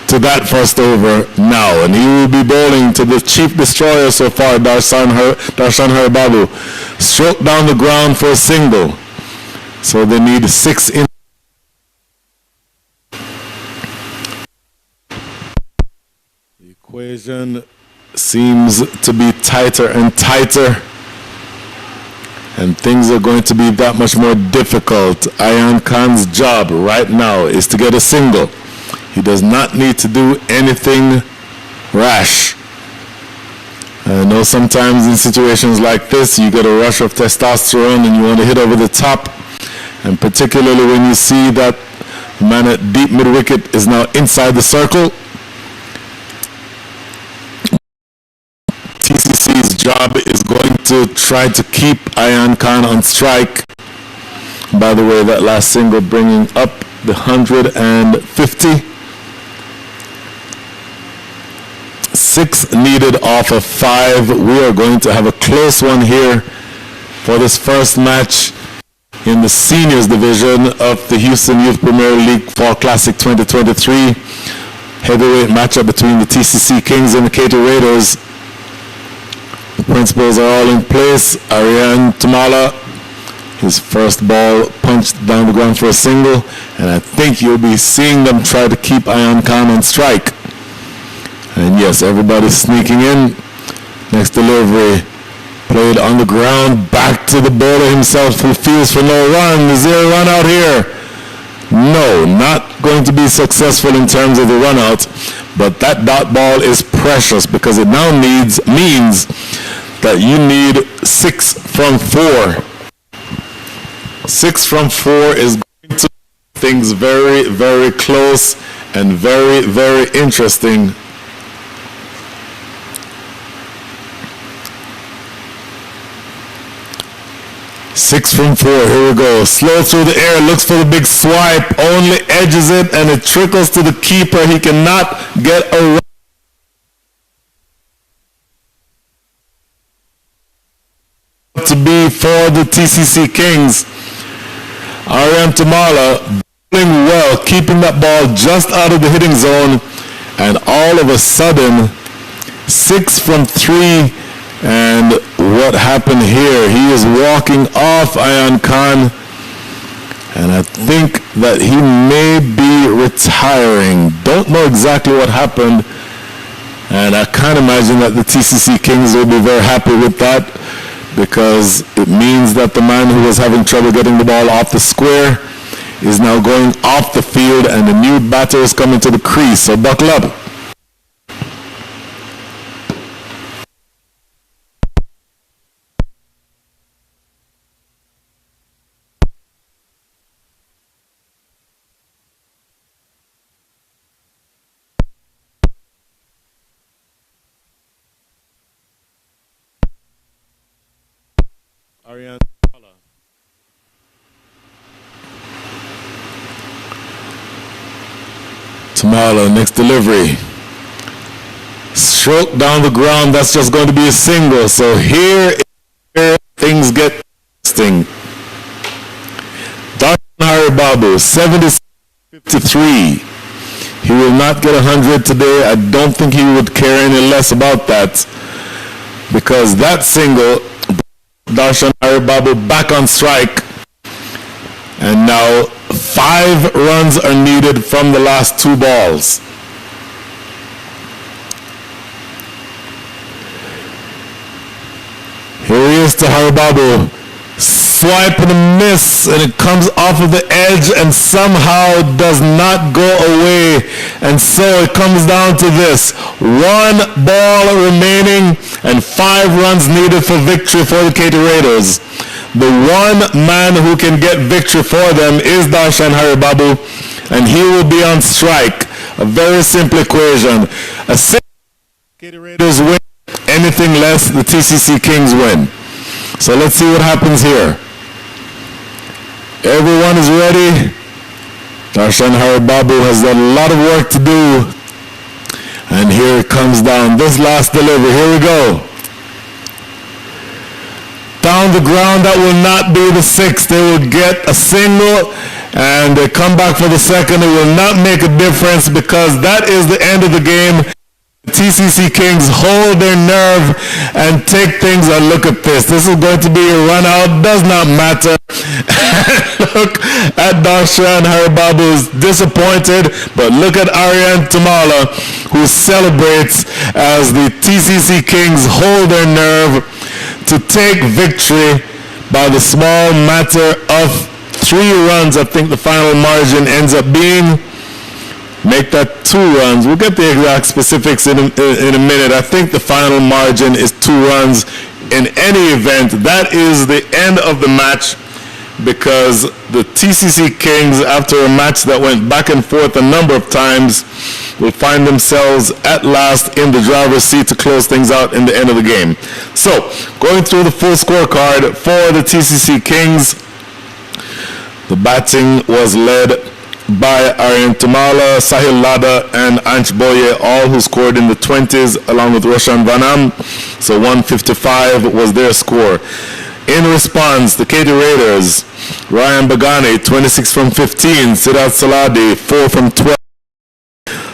to that first over now. And he will be bowling to the chief destroyer so far, Darshan Haribabu. Stroke down the ground for a single. So they need 6 in. The equation seems to be tighter and tighter. And things are going to be that much more difficult. Ayan Khan's job right now is to get a single. He does not need to do anything rash. I know sometimes in situations like this, you get a rush of testosterone and you want to hit over the top. And particularly when you see that the man at deep mid-wicket is now inside the circle. TCC's job is going to try to keep Ayan Khan on strike. By the way, that last single bringing up the 150. 6 needed off of 5. We are going to have a close one here for this first match in the seniors division of the Houston Youth Premier League Fall Classic 2023. Heavyweight matchup between the TCC Kings and the KATY Raiders. The principals are all in place. Aryan Tumala, his first ball punched down the ground for a single, and I think you'll be seeing them try to keep Ayan Khan on strike. And yes, everybody's sneaking in. Next delivery, played on the ground, back to the bowler himself who feels for no run. Is there a run out here? No, not going to be successful in terms of the run out, but that dot ball is precious because it now means that you need 6 from 4. 6 from 4 is going to make things very, very close and very, very interesting. Six from 4, here we go. Slow through the air, looks for the big swipe, only edges it, and it trickles to the keeper. He cannot get a run. To be for the TCC Kings. Aryan Tumala bowling well, keeping that ball just out of the hitting zone, and all of a sudden, 6 from 3. And what happened here? He is walking off Ayan Khan, and I think that he may be retiring. Don't know exactly what happened, and I can't imagine that the TCC Kings will be very happy with that, because it means that the man who was having trouble getting the ball off the square is now going off the field, and the new batter is coming to the crease. So buckle up. Ariane. Tamala, next delivery. Stroke down the ground, that's just going to be a single. So here things get interesting. Darshan Haribabu, 76-53. He will not get 100 today. I don't think he would care any less about that, because that single, Darshan Haribabu back on strike. And now 5 runs are needed from the last 2 balls. Here he is to Haribabu. Swipe and a miss, and it comes off of the edge and somehow does not go away. And so it comes down to this. 1 ball remaining and 5 runs needed for victory for the KATY Raiders. The one man who can get victory for them is Darshan Haribabu, and he will be on strike. A very simple equation. A KATY Raiders win. Anything less, the TCC Kings win. So let's see what happens here. Everyone is ready. Darshan Haribabu has a lot of work to do. And here it comes down. This last delivery. Here we go. Down the ground, that will not be the 6th. They will get a single, and they come back for the second. It will not make a difference, because that is the end of the game. TCC Kings hold their nerve and take things. And look at this. This is going to be a run out. Does not matter. Look at Darshan Haribabu, who's disappointed, but look at Ariane Tamala, who celebrates as the TCC Kings hold their nerve to take victory by the small matter of 3 runs. I think the final margin ends up being. Make that 2 runs. We'll get the exact specifics in a minute. I think the final margin is 2 runs. In any event, that is the end of the match, because the TCC Kings, after a match that went back and forth a number of times, will find themselves at last in the driver's seat to close things out in the end of the game. So, going through the full scorecard for the TCC Kings, the batting was led by Ariane Tamala, Sahil Lada, and Anch Boye, all who scored in the 20s, along with Roshan Vanam. So 155 was their score. In response, the KATY Raiders, Ryan Bagani, 26 from 15, Siddharth Saladi, 4 from 12,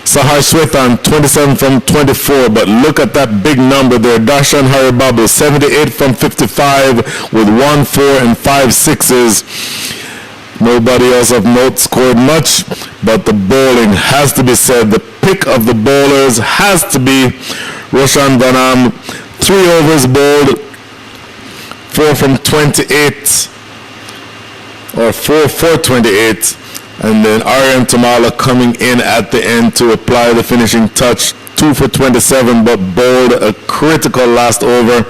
Sahar Shwetan, 27 from 24, but look at that big number there. Darshan Haribabu, 78 from 55, with 1 4 and 5 6s. Nobody else of note scored much, but the bowling has to be said. The pick of the bowlers has to be Roshan Vanam. 3 overs bowled, 4 from 28, or 4 for 28, and then Ariane Tamala coming in at the end to apply the finishing touch. 2 for 27, but bowled a critical last over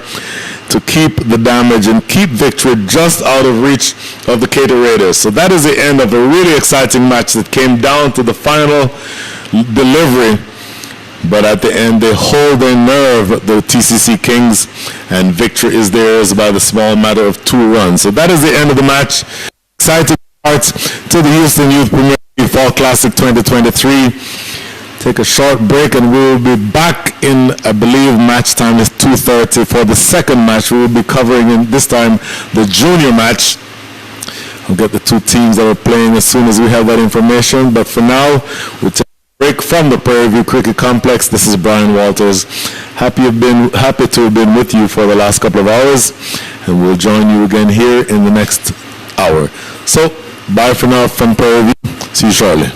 to keep the damage and keep victory just out of reach of the KATY Raiders. So that is the end of a really exciting match that came down to the final delivery. But at the end, they hold their nerve, the TCC Kings, and victory is theirs by the small matter of 2 runs. So that is the end of the match. Exciting start to the Houston Youth Premier League Fall Classic 2023. Take a short break, and we will be back in, I believe, match time is 2:30 for the second match. We will be covering in this time the junior match. I'll get the 2 teams that are playing as soon as we have that information. But for now, we'll take a break from the Prairie View Cricket Complex. This is Brian Walters. Happy to have been with you for the last couple of hours, and we'll join you again here in the next hour. So, bye for now from Prairie View. See you shortly.